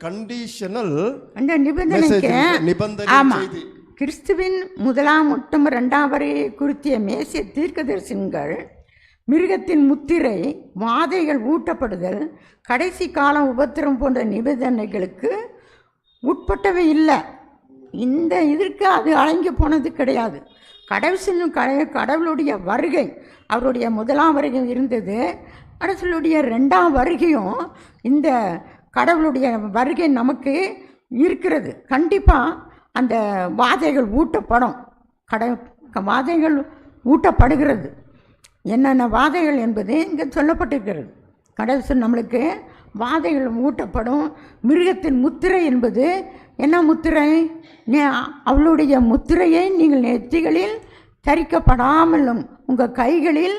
கண்டிஷனல், அந்த நிபந்தனை செய்தி. கிறிஸ்துவின் 1 மற்றும் 2 வரையை குறித்திய மேசிய தீர்க்கதரிசனங்கள், மிருகத்தின் முத்திரை, வாதைகள் ஊட்டப்படுதல், கடைசி காலம் உபத்திரம் போன்ற நிபந்தனைகளுக்கு உட்பட்டவை இல்லை. இந்த இதற்கு அது அடங்கி போனது கிடையாது. கடவுளுடைய வருகை, அவருடைய 1ஆம் வருகை இருந்தது, கடவுளுடைய 2ஆம் வருகையும் இந்த கடவுளுடைய வருகை நமக்கு இருக்கிறது. கண்டிப்பாக அந்த வாதைகள் ஊட்டப்படும். வாதைகள் ஊட்டப்படுகிறது. என்னென்ன வாதைகள் என்பது இங்கே சொல்லப்பட்டிருக்கிறது. கடவுள் நம்மளுக்கு வாதைகள் ஊட்டப்படும். மிருகத்தின் முத்திரை என்பது என்ன முத்திரை? அவளுடைய முத்திரையை நீங்கள் நெற்றிகளில் தரிக்கப்படாமலும் உங்கள் கைகளில்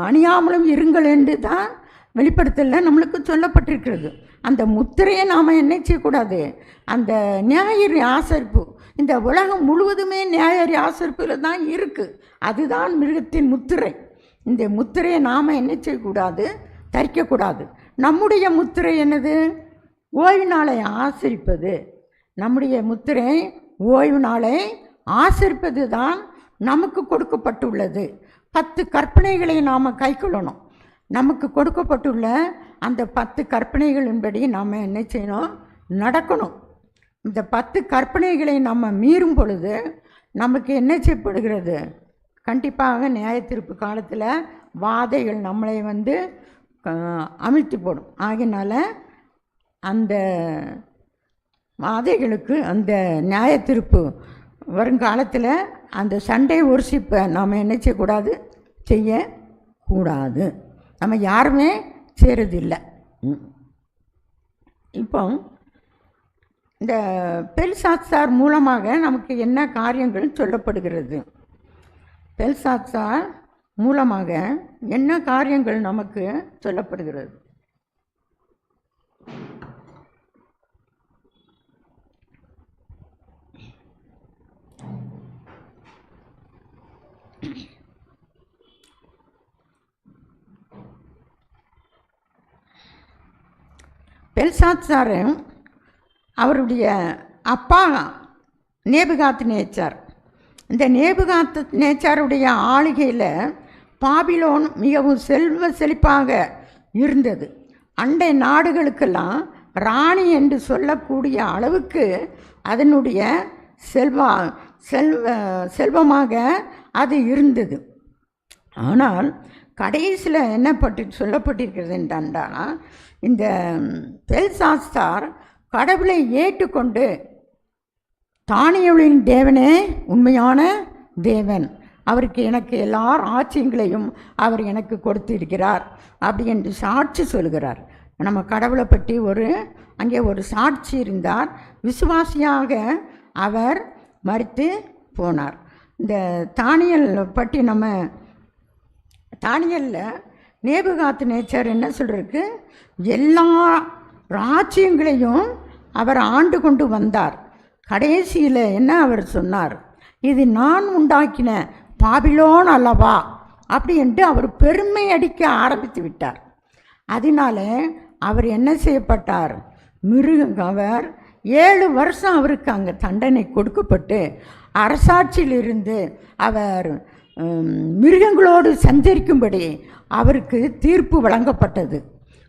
அணியாமலும் இருங்கள் என்று தான் வெளிப்படுத்தல நம்மளுக்கு சொல்லப்பட்டிருக்கிறது. அந்த முத்திரையை நாம் என்ன செய்யக்கூடாது? அந்த நியாயரி ஆசரிப்பு, இந்த உலகம் முழுவதுமே நியாயரி ஆசரிப்பில் தான் இருக்குது. அதுதான் மிருகத்தின் முத்திரை. இந்த முத்திரையை நாம் என்ன செய்யக்கூடாது? தரிக்கக்கூடாது. நம்முடைய முத்திரை என்னது? ஓய்வு நாளை ஆசரிப்பது. நம்முடைய முத்திரை ஓய்வு நாளை ஆசரிப்பது தான் நமக்கு கொடுக்கப்பட்டுள்ளது. 10 கற்பனைகளை நாம் கைக்கொள்ளணும். நமக்கு கொடுக்கப்பட்டுள்ள அந்த 10 கற்பனைகளின்படி நாம் என்ன செய்யணும்? நடக்கணும். இந்த 10 கற்பனைகளை நம்ம மீறும் பொழுது நமக்கு என்ன செய்யப்படுகிறது? கண்டிப்பாக நியாய தீர்ப்பு காலத்தில் வாதைகள் நம்மளை அமிழ்த்தி போடும். ஆகையினால அந்த வாதைகளுக்கு, அந்த நியாய தீர்ப்பு வருங்காலத்தில் அந்த சண்டே ஒர்ஷிப்பை நாம் என்ன செய்யக்கூடாது? செய்யக்கூடாது. நம்ம யாருமே செய்கிறதில்லை. இப்போ இந்த பெல்சாத்சார் மூலமாக நமக்கு என்ன காரியங்கள் சொல்லப்படுகிறது? பெல்சாத்சார் மூலமாக என்ன காரியங்கள் நமக்கு சொல்லப்படுகிறது? பெல்சாத்சார் அவருடைய அப்பா நேபுகாத் நேச்சார். இந்த நேபுகாத் நேச்சாருடைய ஆளுகையில் பாபிலோன் மிகவும் செல்வ செழிப்பாக இருந்தது. அண்டை நாடுகளுக்கெல்லாம் ராணி என்று சொல்லக்கூடிய அளவுக்கு அதனுடைய செல்வமாக அது இருந்தது. ஆனால் கடைசியில் என்ன சொல்லப்பட்டிருக்கிறது என்றால், இந்த பெல்சாத்சார் கடவுளை ஏற்றுக்கொண்டு தானியேலின் தேவனே உண்மையான தேவன், அவருக்கு எனக்கு எல்லா ராஜ்யங்களையும் அவர் எனக்கு கொடுத்திருக்கிறார் அப்படி என்று சாட்சி சொல்கிறார். நம்ம கடவுளை பற்றி அங்கே ஒரு சாட்சி இருந்தார். விசுவாசியாக அவர் மரித்து போனார். இந்த தானியல் பற்றி நம்ம தானியலில் நேபுகாத்நேச்சார் என்ன சொல்கிறதுக்கு, எல்லா ராஜ்யங்களையும் அவர் ஆண்டு கொண்டு வந்தார். கடைசியில் என்ன அவர் சொன்னார், இது நான் உண்டாக்கின பாபிலோன் அல்லவா அப்படி என்று அவர் பெருமை அடிக்க ஆரம்பித்து விட்டார். அதனால அவர் என்ன செய்யப்பட்டார், அவர் 7 வருஷம் அவருக்கு அங்கே தண்டனை கொடுக்கப்பட்டு அரசாட்சியிலிருந்து அவர் மிருகங்களோடு சஞ்சரிக்கும்படி அவருக்கு தீர்ப்பு வழங்கப்பட்டது.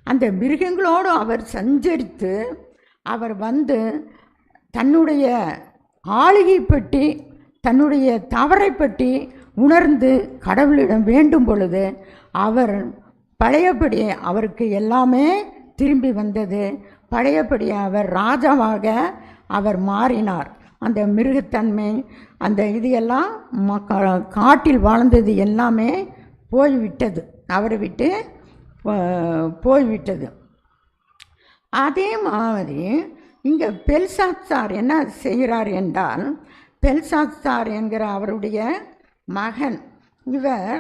அந்த மிருகங்களோடு அவர் சஞ்சரித்து அவர் தன்னுடைய ஆளுகை பற்றி தன்னுடைய தவறை பற்றி உணர்ந்து கடவுளிடம் வேண்டும் பொழுது அவர் பழையபடி அவருக்கு எல்லாமே திரும்பி வந்தது. பழையபடி அவர் ராஜாவாக அவர் மாறினார். அந்த மிருகத்தன்மை அந்த இது எல்லாம் காட்டில் வாழ்ந்தது எல்லாமே போய்விட்டது, அவரை விட்டு போய்விட்டது. அதே மாதிரி இங்கே பெல்சாத்சார் என்ன செய்கிறார் என்றால், பெல்சாத்சார் என்கிற அவருடைய மகன் இவர்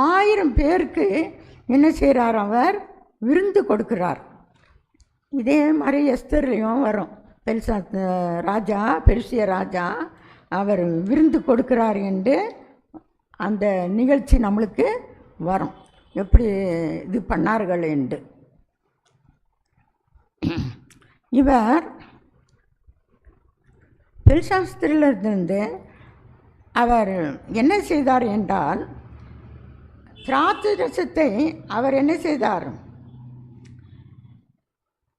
1000 பேருக்கு என்ன செய்கிறார், அவர் விருந்து கொடுக்கிறார். இதே மாதிரி எஸ்தர்லேயும் வரும். பெர்சிய ராஜா அவர் விருந்து கொடுக்கிறார் என்று அந்த நிகழ்ச்சி நம்மளுக்கு வரும், எப்படி இது பண்ணார்கள் என்று. இவர் பெல்சாஸ்திரிலிருந்து அவர் என்ன செய்தார் என்றால், திராட்சை ரசத்தை அவர் என்ன செய்தார்,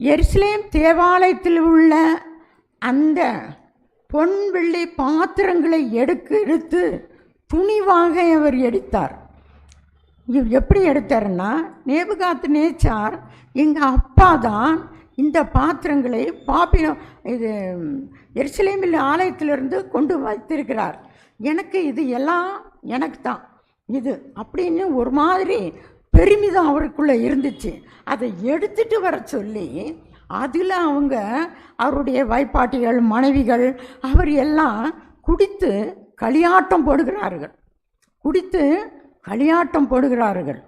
எருசலேம் தேவாலயத்தில் உள்ள அந்த பொன் வெள்ளி பாத்திரங்களை எடுத்து துணிவாக அவர் எடுத்தார். எப்படி எடுத்தார்னா, நேபுகாத்நேச்சார் எங்கள் அப்பா தான் இந்த பாத்திரங்களை எருசலேமில் ஆலயத்திலிருந்து கொண்டு வைத்திருக்கிறார், எனக்கு இது எல்லாம் எனக்கு தான் இது அப்படின்னு ஒரு மாதிரி பெருமிதம் அவருக்குள்ளே இருந்துச்சு. அதை எடுத்துட்டு வர சொல்லி அதில் அவருடைய வைப்பாட்டிகள் மனைவிகள் அவர் எல்லாம் குடித்து களியாட்டம் போடுகிறார்கள்.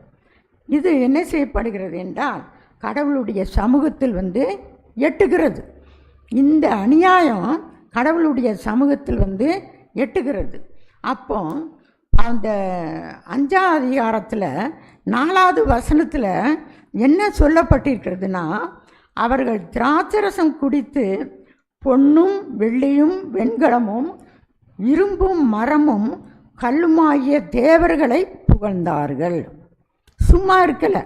இது என்ன செய்யப்படுகிறது என்றால், கடவுளுடைய சமூகத்தில் எட்டுகிறது. இந்த அநியாயம் கடவுளுடைய சமூகத்தில் எட்டுகிறது. அப்போ அந்த 5ஆம் அதிகாரத்தில் 4வது வசனத்தில் என்ன சொல்லப்பட்டிருக்கிறதுனா, அவர்கள் திராட்சரசம் குடித்து பொன்னும் வெள்ளியும் வெண்கலமும் இரும்பும் மரமும் கல்லுமாகிய தேவர்களை புகழ்ந்தார்கள். சும்மா இருக்கல,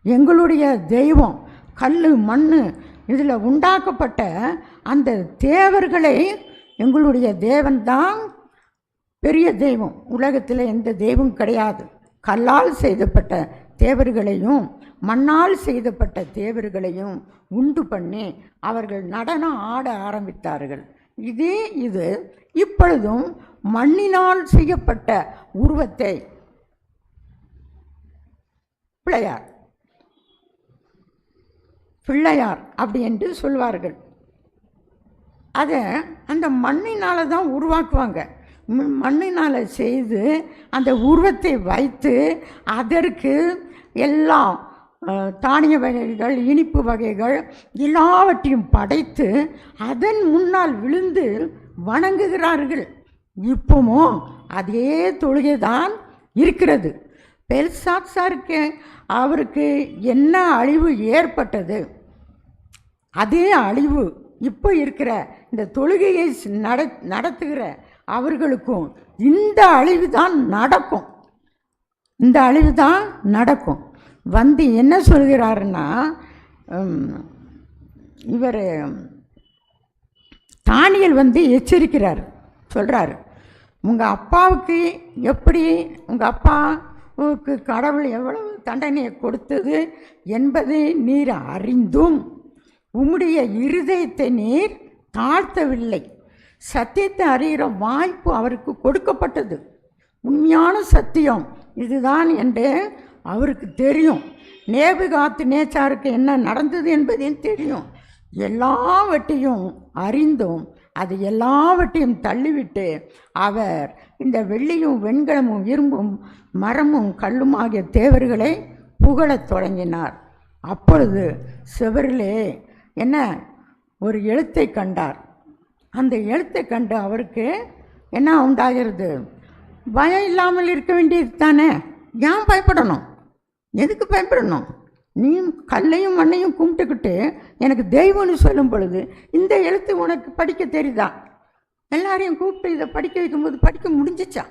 எங்களுடைய தெய்வம் கல் மண் இதில் உண்டாக்கப்பட்ட அந்த தேவர்களை, எங்களுடைய தேவன்தான் பெரிய தெய்வம், உலகத்தில் எந்த தெய்வம் கிடையாது. கல்லால் செய்யப்பட்ட தேவர்களையும் மண்ணால் செய்யப்பட்ட தேவர்களையும் உண்டு பண்ணி அவர்கள் நடனம் ஆட ஆரம்பித்தார்கள். இது இப்பொழுதும் மண்ணினால் செய்யப்பட்ட உருவத்தை பிள்ளையார் அப்படி என்று சொல்வார்கள். அதை அந்த மண்ணினால் தான் உருவாக்குவாங்க. மண்ணினால் செய்து அந்த உருவத்தை வைத்து அதற்கு எல்லாம் தானிய வகைகள் இனிப்பு வகைகள் எல்லாவற்றையும் படைத்து அதன் முன்னால் விழுந்து வணங்குகிறார்கள். இப்போவும் அதே தொழுகை தான் இருக்கிறது. பெல்சாத்சாருக்கு அவருக்கு என்ன அழிவு ஏற்பட்டது, அதே அழிவு இப்போ இருக்கிற இந்த தொழுகையை நடத்துகிற அவர்களுக்கும் இந்த அழிவு தான் நடக்கும். என்ன சொல்கிறாருன்னா, இவர் தானியல் எச்சரிக்கிறார், சொல்கிறாரு, உங்கள் அப்பாவுக்கு எப்படி உங்கள் அப்பாவுக்கு கடவுள் எவ்வளவு தண்டனையை கொடுத்தது என்பதை நீர் அறிந்தும் உம்முடைய இருதயத்தை நீர் தாழ்த்தவில்லை. சத்தியத்தை அறிகிற வாய்ப்பு அவருக்கு கொடுக்கப்பட்டது. உண்மையான சத்தியம் இதுதான் என்று அவருக்கு தெரியும். நேபுகாத் நேச்சாருக்கு என்ன நடந்தது என்பதையும் தெரியும். எல்லாவற்றையும் அறிந்தும் அது எல்லாவற்றையும் தள்ளிவிட்டு அவர் இந்த வெள்ளியும் வெண்கலமும் இரும்பும் மரமும் கல்லும் ஆகிய தேவர்களை புகழத் தொடங்கினார். அப்பொழுது செவரிலே என்ன ஒரு எழுத்தை கண்டார். அந்த எழுத்தை கண்டு அவருக்கு என்ன உண்டாகிறது? பயம் இல்லாமல் இருக்க வேண்டியது தானே. ஏன் பயப்படணும்? எதுக்கு பயப்படணும்? நீ கல்லையும் மண்ணையும் கும்பிட்டுக்கிட்டு எனக்கு தெய்வம்னு சொல்லும் பொழுது இந்த எழுத்து உனக்கு படிக்க தெரியுதா? எல்லாரையும் கூப்பிட்டு இதை படிக்க வைக்கும்போது படிக்க முடிஞ்சிச்சா?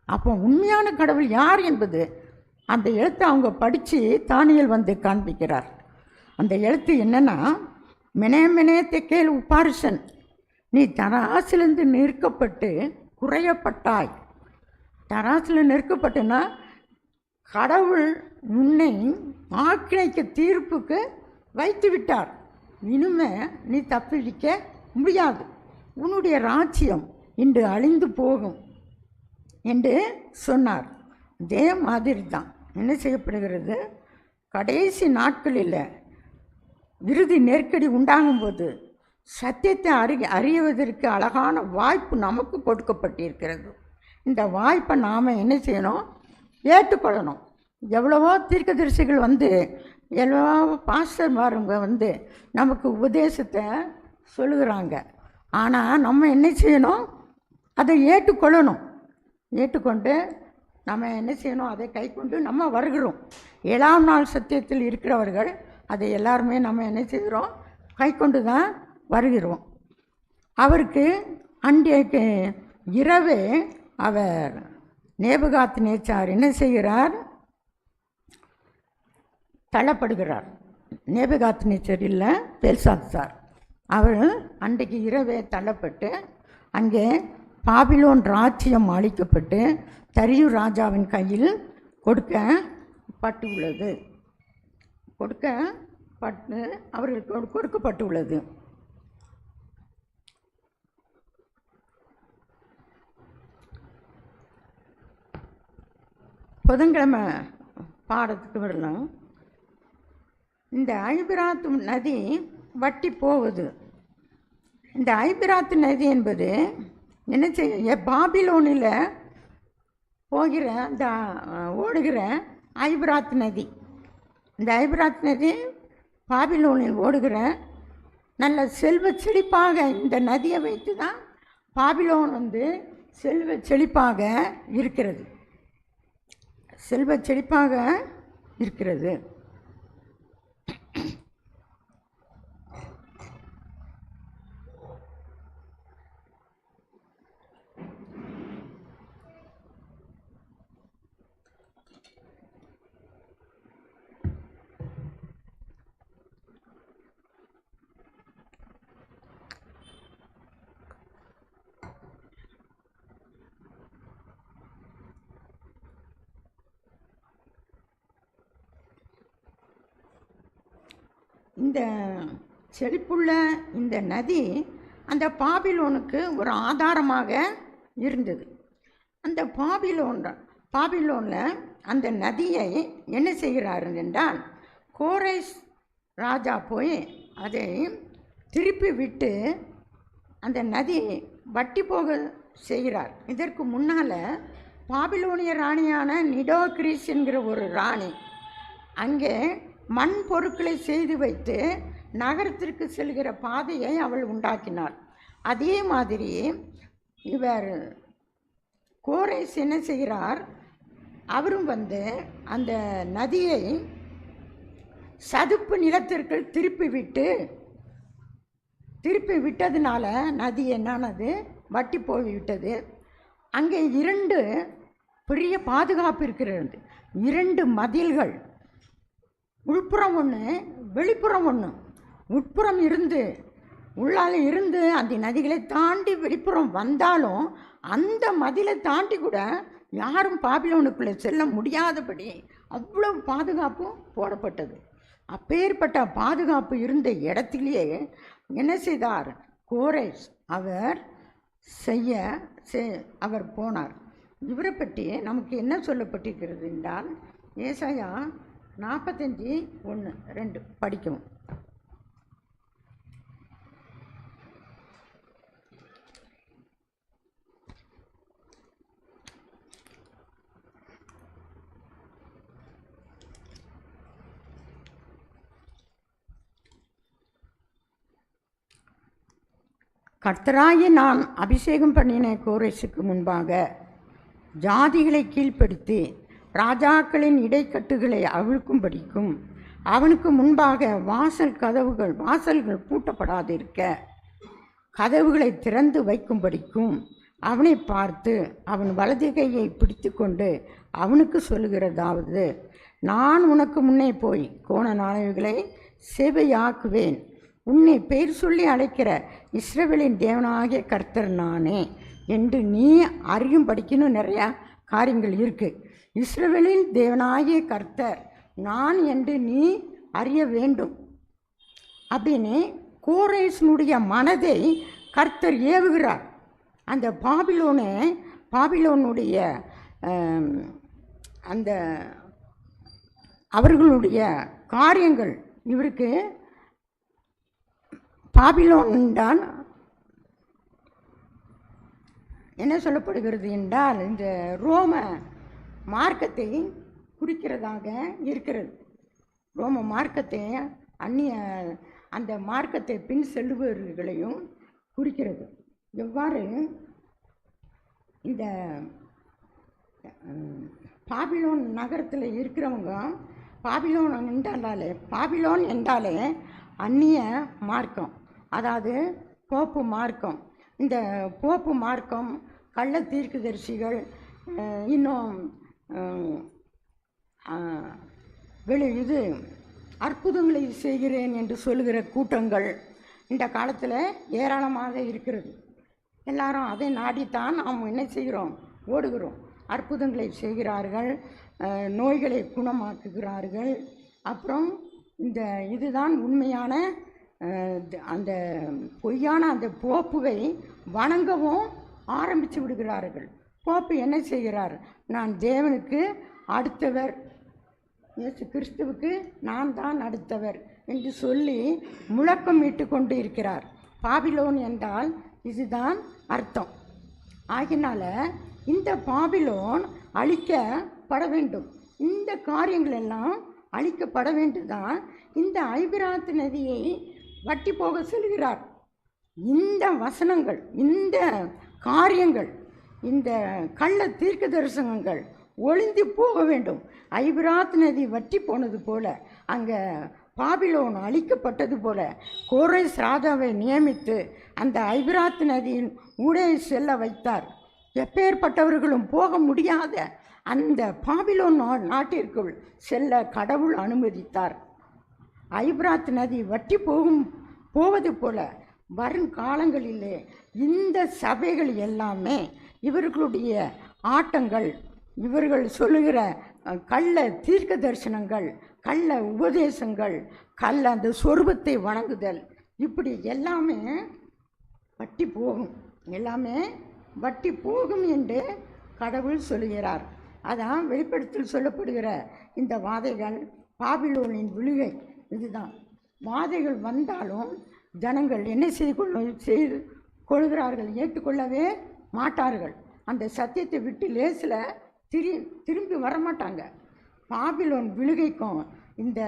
அப்போ உண்மையான கடவுள் யார் என்பது அந்த எழுத்தை அவங்க படித்து தானியேல் வந்து காண்பிக்கிறார். அந்த எழுத்து என்னென்னா, மெனே மெனே தெக்கேல் உபாரிசன், நீ தராசிலிருந்து நிற்கப்பட்டு குறையப்பட்டாய். தராசில் நிற்கப்பட்டுன்னா கடவுள் உன்னை ஆக்கினைக்கு தீர்ப்புக்கு வைத்து விட்டார். இனிமே நீ தப்பிக்க முடியாது. உன்னுடைய ராஜ்யம் இன்று அழிந்து போகும் என்று சொன்னார். இதே மாதிரி தான் என்ன செய்யப்படுகிறது? கடைசி நாட்களில் இறுதி நெருக்கடி உண்டாகும்போது சத்தியத்தை அறிவதற்கு அழகான வாய்ப்பு நமக்கு கொடுக்கப்பட்டிருக்கிறது. இந்த வாய்ப்பை நாம் என்ன செய்யணும்? ஏற்றுக்கொள்ளணும். எவ்வளவோ தீர்க்கதரிசிகள் வந்து எவ்வளவோ பாஸ்டர்மாருங்க வந்து நமக்கு உபதேசத்தை சொல்லுகிறாங்க. ஆனால் நம்ம என்ன செய்யணும்? அதை ஏற்றுக்கொள்ளணும். ஏற்றுக்கொண்டு நம்ம என்ன செய்யணும்? அதை கை கொண்டு நம்ம வருகிறோம். 7ஆம் நாள் சத்தியத்தில் இருக்கிறவர்கள் அதை எல்லாருமே நம்ம என்ன செய்கிறோம்? கை கொண்டு தான் வருகிறோம். அவருக்கு அன்றைக்கு இரவே அவர் நேபுகாத் நேச்சார் என்ன செய்கிறார்? தள்ளப்படுகிறார். நேபுகாத் நேச்சார் இல்லை, பெல்சாத்சார். அவர் அன்றைக்கு இரவே தள்ளப்பட்டு அங்கே பாபிலோன் ராஜ்யம் அழிக்கப்பட்டு தரியு ராஜாவின் கையில் கொடுக்கப்பட்டுள்ளது. அவர்களுக்கு கொடுக்கப்பட்டுள்ளது. புதன்கிழமை பாடத்துக்கு வரலாம். இந்த ஐபிராத்து நதி வட்டி போகுது. இந்த ஐபிராத்து நதி என்பது என்ன செய்ய? பாபிலோனில் போகிற அந்த ஓடுகிற ஐபிராத் நதி. இந்த ஐபிராத் நதி பாபிலோனில் ஓடுகிற நல்ல செல்வ செழிப்பாக இந்த நதியை வைத்து தான் பாபிலோன் வந்து செல்வ செழிப்பாக இருக்கிறது. செல்வ செழிப்பாக இருக்கிறது. இந்த செழிப்புள்ள இந்த நதி அந்த பாபிலோனுக்கு ஒரு ஆதாரமாக இருந்தது. அந்த பாபிலோனில் அந்த நதியை என்ன செய்கிறார் என்றால், கோரேஸ் ராஜா போய் அதை திருப்பி விட்டு அந்த நதி வட்டி போக செய்கிறார். இதற்கு முன்னால் பாபிலோனிய ராணியான நிடோக்ரிஸ் என்கிற ஒரு ராணி அங்கே மண் பொருட்களை செய்து வைத்து நகரத்திற்கு செல்கிற பாதையை அவள் உண்டாக்கினாள். அதே மாதிரி இவர் கோரேஸ் என்ன செய்கிறார்? அவரும் வந்து அந்த நதியை சதுப்பு நிலத்திற்கு திருப்பி விட்டதுனால நதி என்னானது? வட்டி போய்விட்டது. அங்கே 2 பெரிய பாதுகாப்பு இருக்கிறது. 2 மதில்கள், உள்புறம் ஒன்று, வெளிப்புறம் ஒன்று. உட்புறம் உள்ளால் இருந்து அந்த நதிகளை தாண்டி வெளிப்புறம் வந்தாலும் அந்த மதிலை தாண்டி கூட யாரும் பாபிலோனுக்குள்ளே செல்ல முடியாதபடி அவ்வளவு பாதுகாப்பும் போடப்பட்டது. அப்பேற்பட்ட பாதுகாப்பு இருந்த இடத்திலேயே என்ன செய்தார்? கோரேஸ் அவர் போனார். இவரை பற்றி நமக்கு என்ன சொல்லப்பட்டிருக்கிறது என்றால், ஏசாயா 45:1-2 படிக்கவும். கர்த்தராகிய நான் அபிஷேகம் பண்ணின கோரேசுக்கு முன்பாக ஜாதிகளை கீழ்ப்படுத்தி ராஜாக்களின் இடைக்கட்டுகளை அவிழ்க்கும்படிக்கும் அவனுக்கு முன்பாக வாசல்கள் பூட்டப்படாதிருக்க கதவுகளை திறந்து வைக்கும்படிக்கும் அவனை பார்த்து அவன் வலது கையை பிடித்து கொண்டு அவனுக்கு சொல்லுகிறதாவது, நான் உனக்கு முன்னே போய் கோண நாணயங்களை செவையாக்குவேன். உன்னை பெயர் சொல்லி அழைக்கிற இஸ்ரவேலின் தேவனாகிய கர்த்தர் நானே என்று நீ அறியும்படிக்கணும். நிறையா காரியங்கள் இருக்குது. இஸ்ரவேலின் தேவனாகிய கர்த்தர் நான் என்று நீ அறிய வேண்டும் அப்படின்னு கோரேசனுடைய மனதை கர்த்தர் ஏவுகிறார். அந்த பாபிலோனுடைய அந்த அவர்களுடைய காரியங்கள் இவருக்கு பாபிலோன் என்றால் என்ன சொல்லப்படுகிறது என்றால், இந்த ரோம மார்க்கத்தை குறிக்கிறதாக இருக்கிறது. ரோம மார்க்கத்தை அந்த மார்க்கத்தை பின் செல்லுபவர்களையும் குறிக்கிறது. எவ்வாறு இந்த பாபிலோன் நகரத்தில் இருக்கிறவங்க பாபிலோன் என்றாலே அந்நிய மார்க்கம், அதாவது போப்பு மார்க்கம். இந்த போப்பு மார்க்கம், கள்ள தீர்க்கதரிசிகள், இன்னும் இது அற்புதங்களை செய்கிறேன் என்று சொல்லுகிற கூட்டங்கள் இந்த காலத்தில் ஏராளமாக இருக்கிறது. எல்லாரும் அதை நாடித்தான் நாம் என்ன செய்கிறோம், ஓடுகிறோம். அற்புதங்களை செய்கிறார்கள், நோய்களை குணமாக்குகிறார்கள். அப்புறம் இதுதான் உண்மையான அந்த பொய்யான அந்த போப்புவை வணங்கவும் ஆரம்பித்து விடுகிறார்கள். போப்பு என்ன செய்கிறார், நான் தேவனுக்கு அடுத்தவர், இயேசு கிறிஸ்துவுக்கு நான் தான் அடுத்தவர் என்று சொல்லி முழக்கமிட்டு கொண்டு இருக்கிறார். பாபிலோன் என்றால் இதுதான் அர்த்தம். ஆகினால இந்த பாபிலோன் அழிக்கப்பட வேண்டும். இந்த காரியங்கள் எல்லாம் அழிக்கப்பட வேண்டுதான் இந்த ஐபிராத்து நதியை வட்டி போக செல்கிறார். இந்த வசனங்கள், இந்த காரியங்கள், இந்த கள்ள தீர்க்க தரிசனங்கள் ஒளிந்து போக வேண்டும். ஐபிராத் நதி வற்றி போனது போல, அங்கே பாபிலோன் அழிக்கப்பட்டது போல கோரேஸ் ராஜாவை நியமித்து அந்த ஐபிராத் நதியின் ஊடே செல்ல வைத்தார். எப்பேற்பட்டவர்களும் போக முடியாத அந்த பாபிலோன் நாட்டிற்குள் செல்ல கடவுள் அனுமதித்தார். ஐபிராத் நதி வற்றி போவது போல வருங்காலங்களிலே இந்த சபைகள் எல்லாமே இவர்களுடைய ஆட்டங்கள், இவர்கள் சொல்லுகிற கள்ள தீர்க்க தரிசனங்கள், கள்ள உபதேசங்கள், கள்ள அந்த சொரூபத்தை வணங்குதல், இப்படி எல்லாமே வட்டி போகும், எல்லாமே வட்டி போகும் என்று கடவுள் சொல்லுகிறார். அதான் வெளிப்படுத்தல் சொல்லப்படுகிற இந்த வாதைகள், பாபிலோனின் விழுகை, இதுதான். வாதைகள் வந்தாலும் ஜனங்கள் என்ன செய்து கொள்கிறார்கள், ஏற்றுக்கொள்ளவே மாட்டார்கள். அந்த சத்தியத்தை விட்டு லேசில் திரும்பி வரமாட்டாங்க. பாபிலோன் விழுகைக்கும் இந்த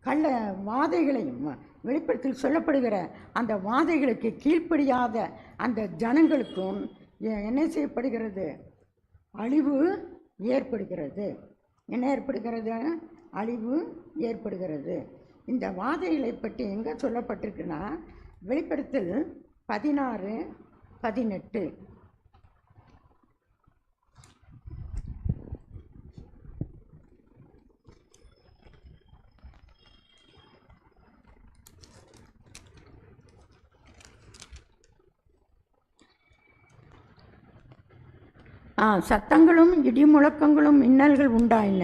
கள்ள வாதைகளையும் வெளிப்படுத்தல் சொல்லப்படுகிற அந்த வாதைகளுக்கு கீழ்ப்படியாத அந்த ஜனங்களுக்கும் என்ன செய்யப்படுகிறது, அழிவு ஏற்படுகிறது. என்ன ஏற்படுகிறது, அழிவு ஏற்படுகிறது. இந்த வாதைகளை பற்றி எங்கே சொல்லப்பட்டிருக்குன்னா வெளிப்படுத்தல் 16:18. சத்தங்களும் இடி முழக்கங்களும் மின்னல்கள் உண்டாயின,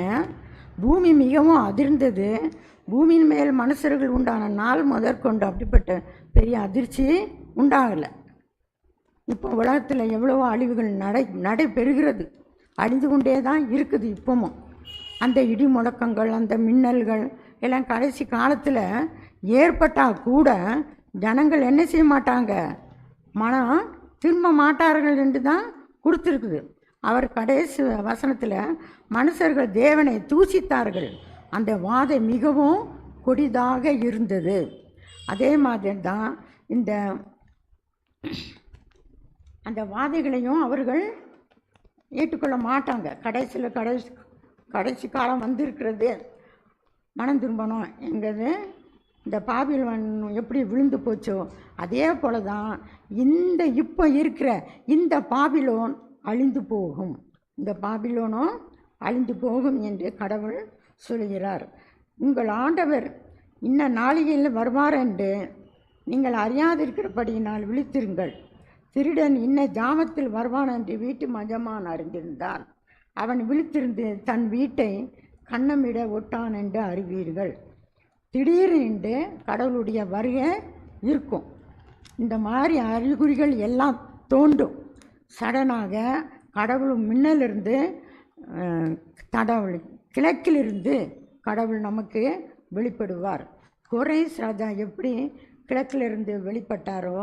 பூமி மிகவும் அதிர்ந்தது. பூமியின் மேல் மனுஷர்கள் உண்டான நாள் முதற்கொண்டு அப்படிப்பட்ட பெரிய அதிர்ச்சி உண்டாகலை. இப்போ உலகத்தில் எவ்வளவோ அழிவுகள் நடைபெறுகிறது, அழிந்து கொண்டே தான் இருக்குது இப்போவும். அந்த இடி முழக்கங்கள், அந்த மின்னல்கள் எல்லாம் கடைசி காலத்தில் ஏற்பட்டால் கூட ஜனங்கள் என்ன செய்ய மாட்டாங்க, மனம் திரும்ப மாட்டார்கள் என்று தான் கொடுத்துருக்குது. அவர் கடைசி வசனத்தில் மனுஷர்கள் தேவனை தூசித்தார்கள், அந்த வாதை மிகவும் கொடிதாக இருந்தது. அதே மாதிரி தான் அந்த வாதைகளையும் அவர்கள் ஏற்றுக்கொள்ள மாட்டாங்க. கடைசி காலம் வந்திருக்கிறது, மனம் திரும்பணும் என்கிறது. இந்த பாபிலோன் எப்படி விழுந்து போச்சோ அதே போல தான் இப்போ இருக்கிற இந்த பாபிலோன் அழிந்து போகும், இந்த பாபிலோனும் அழிந்து போகும் என்று கடவுள் சொல்கிறார். உங்கள் ஆண்டவர் இன்ன நாளிகையில் வருவார் என்று நீங்கள் அறியாதிருக்கிறபடியினால் விழித்திருங்கள். திருடன் இன்ன ஜாமத்தில் வருவான் என்று வீட்டு மஜமான் அறிந்திருந்தால் அவன் விழித்திருந்து தன் வீட்டை கண்ணமிட ஒட்டான் என்று அறிவீர்கள். திடீரென்று கடவுளுடைய வருகை இருக்கும். இந்த மாதிரி அறிகுறிகள் எல்லாம் தோன்றும். சடனாக கடவுள் மின்னலிருந்து கிழக்கிலிருந்து கடவுள் நமக்கு வெளிப்படுவார். கோரேஸ் ராஜா எப்படி கிழக்கிலிருந்து வெளிப்பட்டாரோ,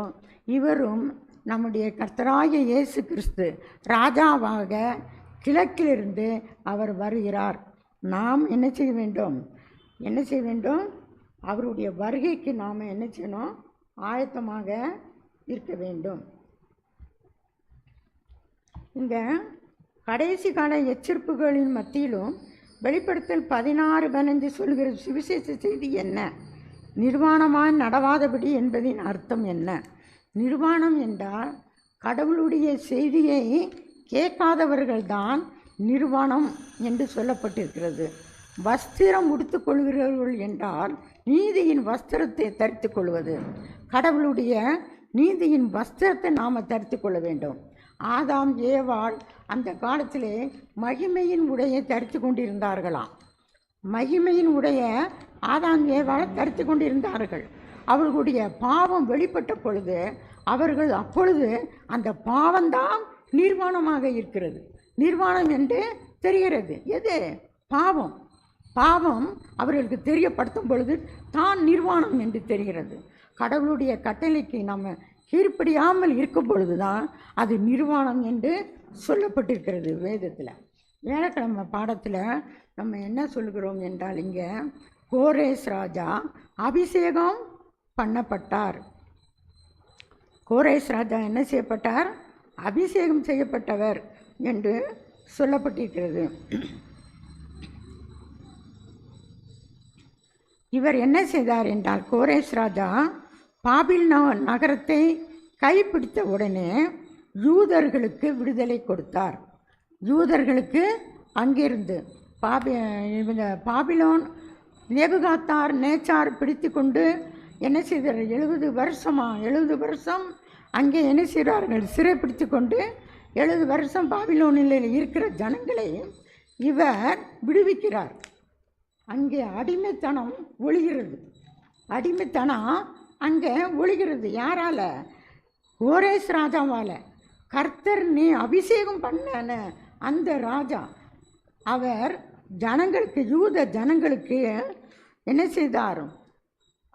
இவரும் நம்முடைய கர்த்தராகிய இயேசு கிறிஸ்து ராஜாவாக கிழக்கிலிருந்து அவர் வருகிறார். நாம் என்ன செய்ய வேண்டும்? அவருடைய வருகைக்கு நாம் என்ன செய்யணும்? ஆயத்தமாக இருக்க வேண்டும். இந்த கடைசி கால எச்சரிப்புகளின் மத்தியிலும் வெளிப்படுத்தல் 16:15 சொல்கிற சுவிசேஷ செய்தி என்ன? நிர்வாணமாக நடவாதபடி என்பதின் அர்த்தம் என்ன? நிர்வாணம் என்றால் கடவுளுடைய செய்தியை கேட்காதவர்கள்தான் நிர்வாணம் என்று சொல்லப்பட்டிருக்கிறது. வஸ்திரம் உடுத்து கொள்கிறவர்கள் என்றால் நீதியின் வஸ்திரத்தை தரித்து கொள்வது. கடவுளுடைய நீதியின் வஸ்திரத்தை நாம் தரித்து கொள்ள வேண்டும். ஆதாம் ஏவாள் அந்த காலத்திலே மகிமையின் உடையை தரித்து கொண்டிருந்தார்களாம். மகிமையின் உடைய ஆதாம் ஏவாள் தரித்து கொண்டிருந்தார்கள். அவர்களுடைய பாவம் வெளிப்பட்ட பொழுது அவர்கள் அப்பொழுது அந்த பாவம்தான் நிர்வாணமாக இருக்கிறது. நிர்வாணம் என்று தெரிகிறது. எது? பாவம் அவர்களுக்கு தெரியப்படுத்தும் பொழுது தான் நிர்வாணம் என்று தெரிகிறது. கடவுளுடைய கட்டளைக்கு நம்ம கீழ்ப்படியாமல் இருக்கும் பொழுது தான் அது நிர்வாணம் என்று சொல்லப்பட்டிருக்கிறது வேதத்தில். வியாழக்கிழமை பாடத்தில் நம்ம என்ன சொல்கிறோம் என்றால், இங்கே கோரேஸ் ராஜா அபிஷேகம் பண்ணப்பட்டார். கோரேஸ் ராஜா என்ன செய்யப்பட்டார்? அபிஷேகம் செய்யப்பட்டவர் என்று சொல்லப்பட்டிருக்கிறது. இவர் என்ன செய்தார் என்றால், கோரேஸ் ராஜா பாபில் நகரத்தை கைப்பிடித்த உடனே யூதர்களுக்கு விடுதலை கொடுத்தார். யூதர்களுக்கு அங்கிருந்து பாபிலோன் நேபுகாத்தார் நேச்சார் பிடித்து கொண்டு என்ன செய்தார்? 70 வருஷம் அங்கே என்ன செய்கிறார்கள்? சிறை பிடித்து கொண்டு 70 வருஷம் பாபிலோனில் இருக்கிற ஜனங்களை இவர் விடுவிக்கிறார். அங்கே அடிமைத்தனம் ஒழிகிறது. அடிமைத்தனம் அங்கே ஒழிகிறது. யாரால? கோரேஸ் ராஜாவால். கர்த்தர் நீ அபிஷேகம் பண்ண அந்த ராஜா அவர் ஜனங்களுக்கு, யூத ஜனங்களுக்கு என்ன செய்தார்?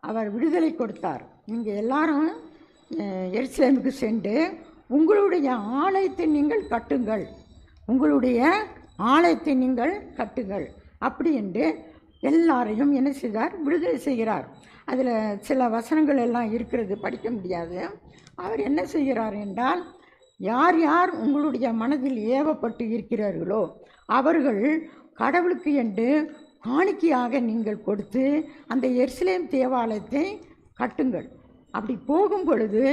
அவர் விடுதலை கொடுத்தார். நீங்கள் எல்லாரும் எருசலேமுக்கு சென்று உங்களுடைய ஆலயத்தை நீங்கள் கட்டுங்கள், உங்களுடைய ஆலயத்தை நீங்கள் கட்டுங்கள் அப்படி என்று எல்லாரையும் என்ன செய்தார்? விடுதலை செய்கிறார். அதில் சில வசனங்கள் எல்லாம் இருக்கிறது, படிக்க முடியாது. அவர் என்ன செய்கிறார் என்றால், யார் யார் உங்களுடைய மனதில் ஏவப்பட்டு இருக்கிறார்களோ அவர்கள் கடவுளுக்கு என்று காணிக்கையாக நீங்கள் கொடுத்து அந்த எருசலேம் தேவாலயத்தை கட்டுங்கள். அப்படி போகும் பொழுது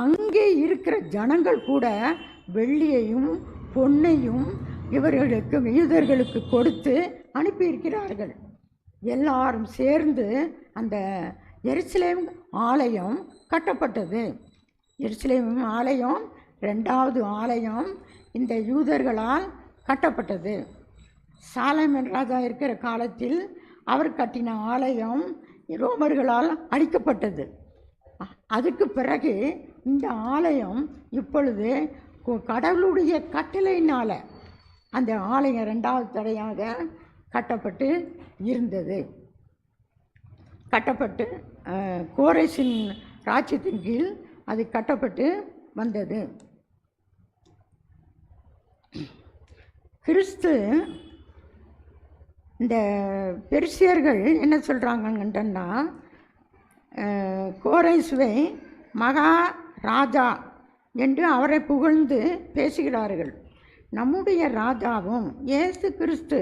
அங்கே இருக்கிற ஜனங்கள் கூட வெள்ளியையும் பொன்னையும் இவர்களுக்கு யூதர்களுக்கு கொடுத்து அனுப்பியிருக்கிறார்கள். எல்லாரும் சேர்ந்து அந்த எருசலேம் ஆலயம் கட்டப்பட்டது. எருசலேம் ஆலயம் 2வது ஆலயம் இந்த யூதர்களால் கட்டப்பட்டது. சாலமன் ராஜா இருக்கிற காலத்தில் அவர் கட்டின ஆலயம் ரோமர்களால் அழிக்கப்பட்டது. அதுக்கு பிறகு இந்த ஆலயம் இப்பொழுது கடவுளுடைய கட்டளையினால் அந்த ஆலயம் 2வது தடையாக கட்டப்பட்டு இருந்தது. கட்டப்பட்டு கோரேசின் ராஜ்யத்தின் கீழ் அது கட்டப்பட்டு வந்தது. கிறிஸ்து இந்த பெருசியர்கள் என்ன சொல்கிறாங்கன்ட்டன்னா, கோரேசுவை மகா ராஜா என்று அவரை புகழ்ந்து பேசுகிறார்கள். நம்முடைய ராஜாவும் இயேசு கிறிஸ்து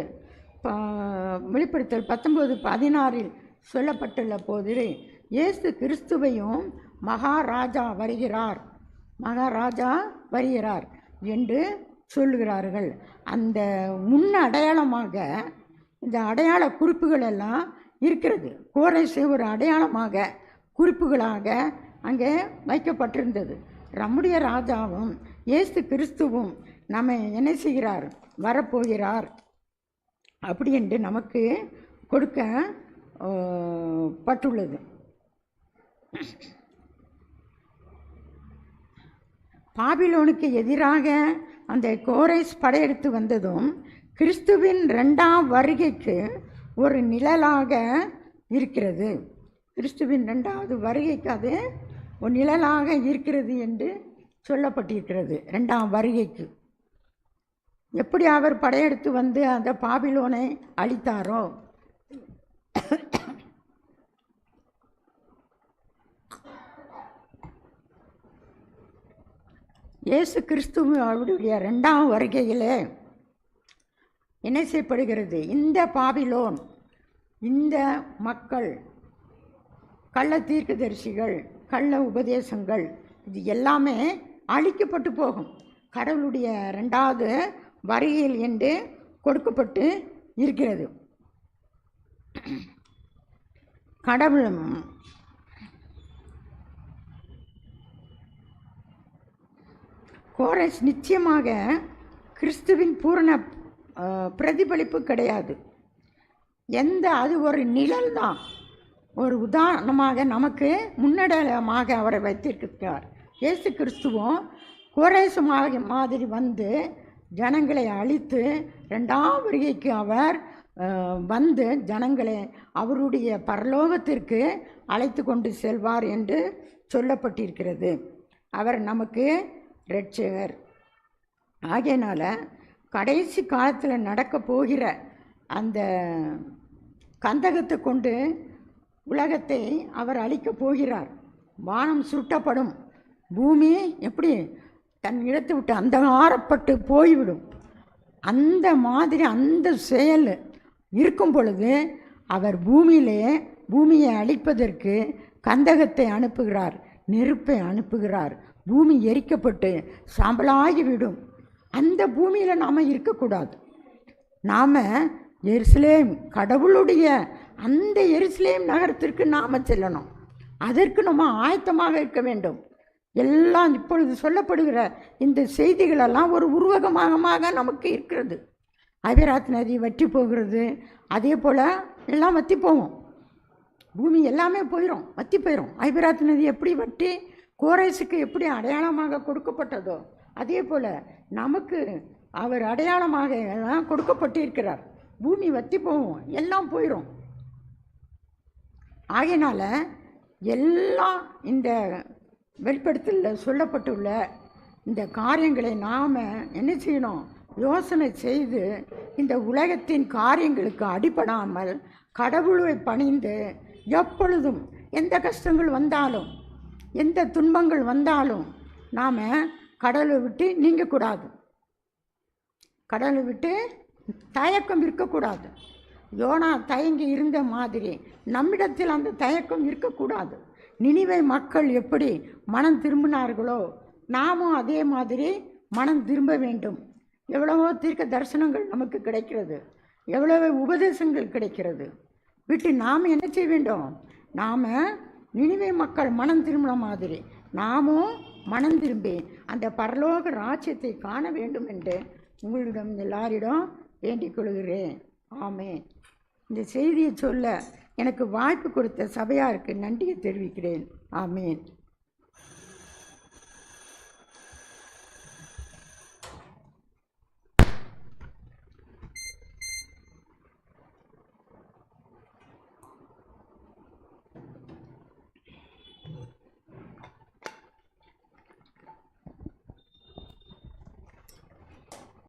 வெளிப்படுத்தல் 19:16 சொல்லப்பட்டுள்ள போது இயேசு கிறிஸ்துவையும் மகாராஜா வருகிறார் என்று சொல்லுகிறார்கள். அந்த முன் அடையாளமாக இந்த அடையாள குறிப்புகள் எல்லாம் இருக்கிறது. கோரேசு ஒரு அடையாளமாக குறிப்புகளாக அங்கே வைக்கப்பட்டிருந்தது. நம்முடைய ராஜாவும் இயேசு கிறிஸ்துவும் நம்மை என்ன செய்கிறார், வரப்போகிறார் அப்படி என்று நமக்கு கொடுக்கப்பட்டுள்ளது. பாபிலோனுக்கு எதிராக அந்த கோரேஸ் படையெடுத்து வந்ததும் கிறிஸ்துவின் 2ஆம் வருகைக்கு ஒரு நிழலாக இருக்கிறது. கிறிஸ்துவின் 2வது வருகைக்கு அது ஒரு நிழலாக இருக்கிறது என்று சொல்லப்பட்டிருக்கிறது. 2ஆம் வருகைக்கு எப்படி அவர் படையெடுத்து வந்து அந்த பாபிலோனை அழித்தாரோ, இயேசு கிறிஸ்துவுடைய 2ஆம் வருகையிலே என்ன செய்யப்படுகிறது, இந்த பாபிலோன், இந்த மக்கள், கள்ள தீர்க்கதரிசிகள், கள்ள உபதேசங்கள், இது எல்லாமே அழிக்கப்பட்டு போகும் கடவுளுடைய 2வது வருகையில் என்று கொடுக்கப்பட்டு இருக்கிறது. கடவுள் கோரேஸ் நிச்சயமாக கிறிஸ்துவின் பூரண பிரதிபலிப்பு கிடையாது. அது ஒரு நிழல் தான், ஒரு உதாரணமாக நமக்கு முன்னடையாளமாக அவரை வைத்திருக்கிறார். இயேசு கிறிஸ்துவும் கோரேசு மாதிரி வந்து ஜனங்களை அழித்து 2ஆம் வருகைக்கு அவர் வந்து ஜனங்களை அவருடைய பரலோகத்திற்கு அழைத்து கொண்டு செல்வார் என்று சொல்லப்பட்டிருக்கிறது. அவர் நமக்கு இரட்சகர். ஆகையினால கடைசி காலத்தில் நடக்க போகிற அந்த கந்தகத்தை கொண்டு உலகத்தை அவர் அழிக்கப் போகிறார். வானம் சுருட்டப்படும், பூமி எப்படி தன் இடத்தை விட்டு அந்தகாரப்பட்டு போய்விடும். அந்த மாதிரி அந்த செயல் இருக்கும் பொழுது அவர் பூமியை அழிப்பதற்கு கந்தகத்தை அனுப்புகிறார், நெருப்பை அனுப்புகிறார். பூமி எரிக்கப்பட்டு சாம்பலாகிவிடும். அந்த பூமியில் நாம் இருக்கக்கூடாது. நாம் எருசலேம், கடவுளுடைய அந்த எருசலேம் நகரத்திற்கு நாம் செல்லணும். அதற்கு நம்ம ஆயத்தமாக இருக்க வேண்டும். எல்லாம் இப்பொழுது சொல்லப்படுகிற இந்த செய்திகளெல்லாம் ஒரு உருவகமாக நமக்கு இருக்கிறது. ஐபிராத் நதி வற்றி போகிறது, அதே போல் எல்லாம் வற்றி போகும். பூமி எல்லாமே வற்றி போயிடும். ஐபிராத் நதி எப்படி வற்றி கோரேசுக்கு எப்படி அடையாளமாக கொடுக்கப்பட்டதோ அதே போல் நமக்கு அவர் அடையாளமாக எல்லாம் கொடுக்கப்பட்டு இருக்கிறார். பூமி வற்றி போகும், எல்லாம் போயிடும். ஆகையினால எல்லாம் இந்த வெளிப்படுத்தலில் சொல்லப்பட்டுள்ள இந்த காரியங்களை நாம் என்ன செய்யணும், யோசனை செய்து இந்த உலகத்தின் காரியங்களுக்கு அடிபடாமல் கடவுளை பணிந்து எப்பொழுதும் எந்த கஷ்டங்கள் வந்தாலும் எந்த துன்பங்கள் வந்தாலும் நாம் கடலை விட்டு நீங்கக்கூடாது. கடலை விட்டு தயக்கம் இருக்கக்கூடாது. யோனா தயங்கி இருந்த மாதிரி நம்மிடத்தில் அந்த தயக்கம் இருக்கக்கூடாது. நினிவே மக்கள் எப்படி மனம் திரும்பினார்களோ நாமும் அதே மாதிரி மனம் திரும்ப வேண்டும். எவ்வளவோ தீர்க்க தரிசனங்கள் நமக்கு கிடைக்கிறது, எவ்வளவோ உபதேசங்கள் கிடைக்கிறது. விட்டு நாம் என்ன செய்ய வேண்டும், நாம் நினிவே மக்கள் மனம் திரும்பின மாதிரி நாமும் மனம் திரும்பி அந்த பரலோக ராஜ்யத்தை காண வேண்டும் என்று உங்களிடம் எல்லாரிடம் வேண்டிக் கொள்கிறேன். ஆமென். இந்த செய்தியை சொல்ல எனக்கு வாய்ப்பு கொடுத்த சபையாருக்கு நன்றியை தெரிவிக்கிறேன். ஆமேன்.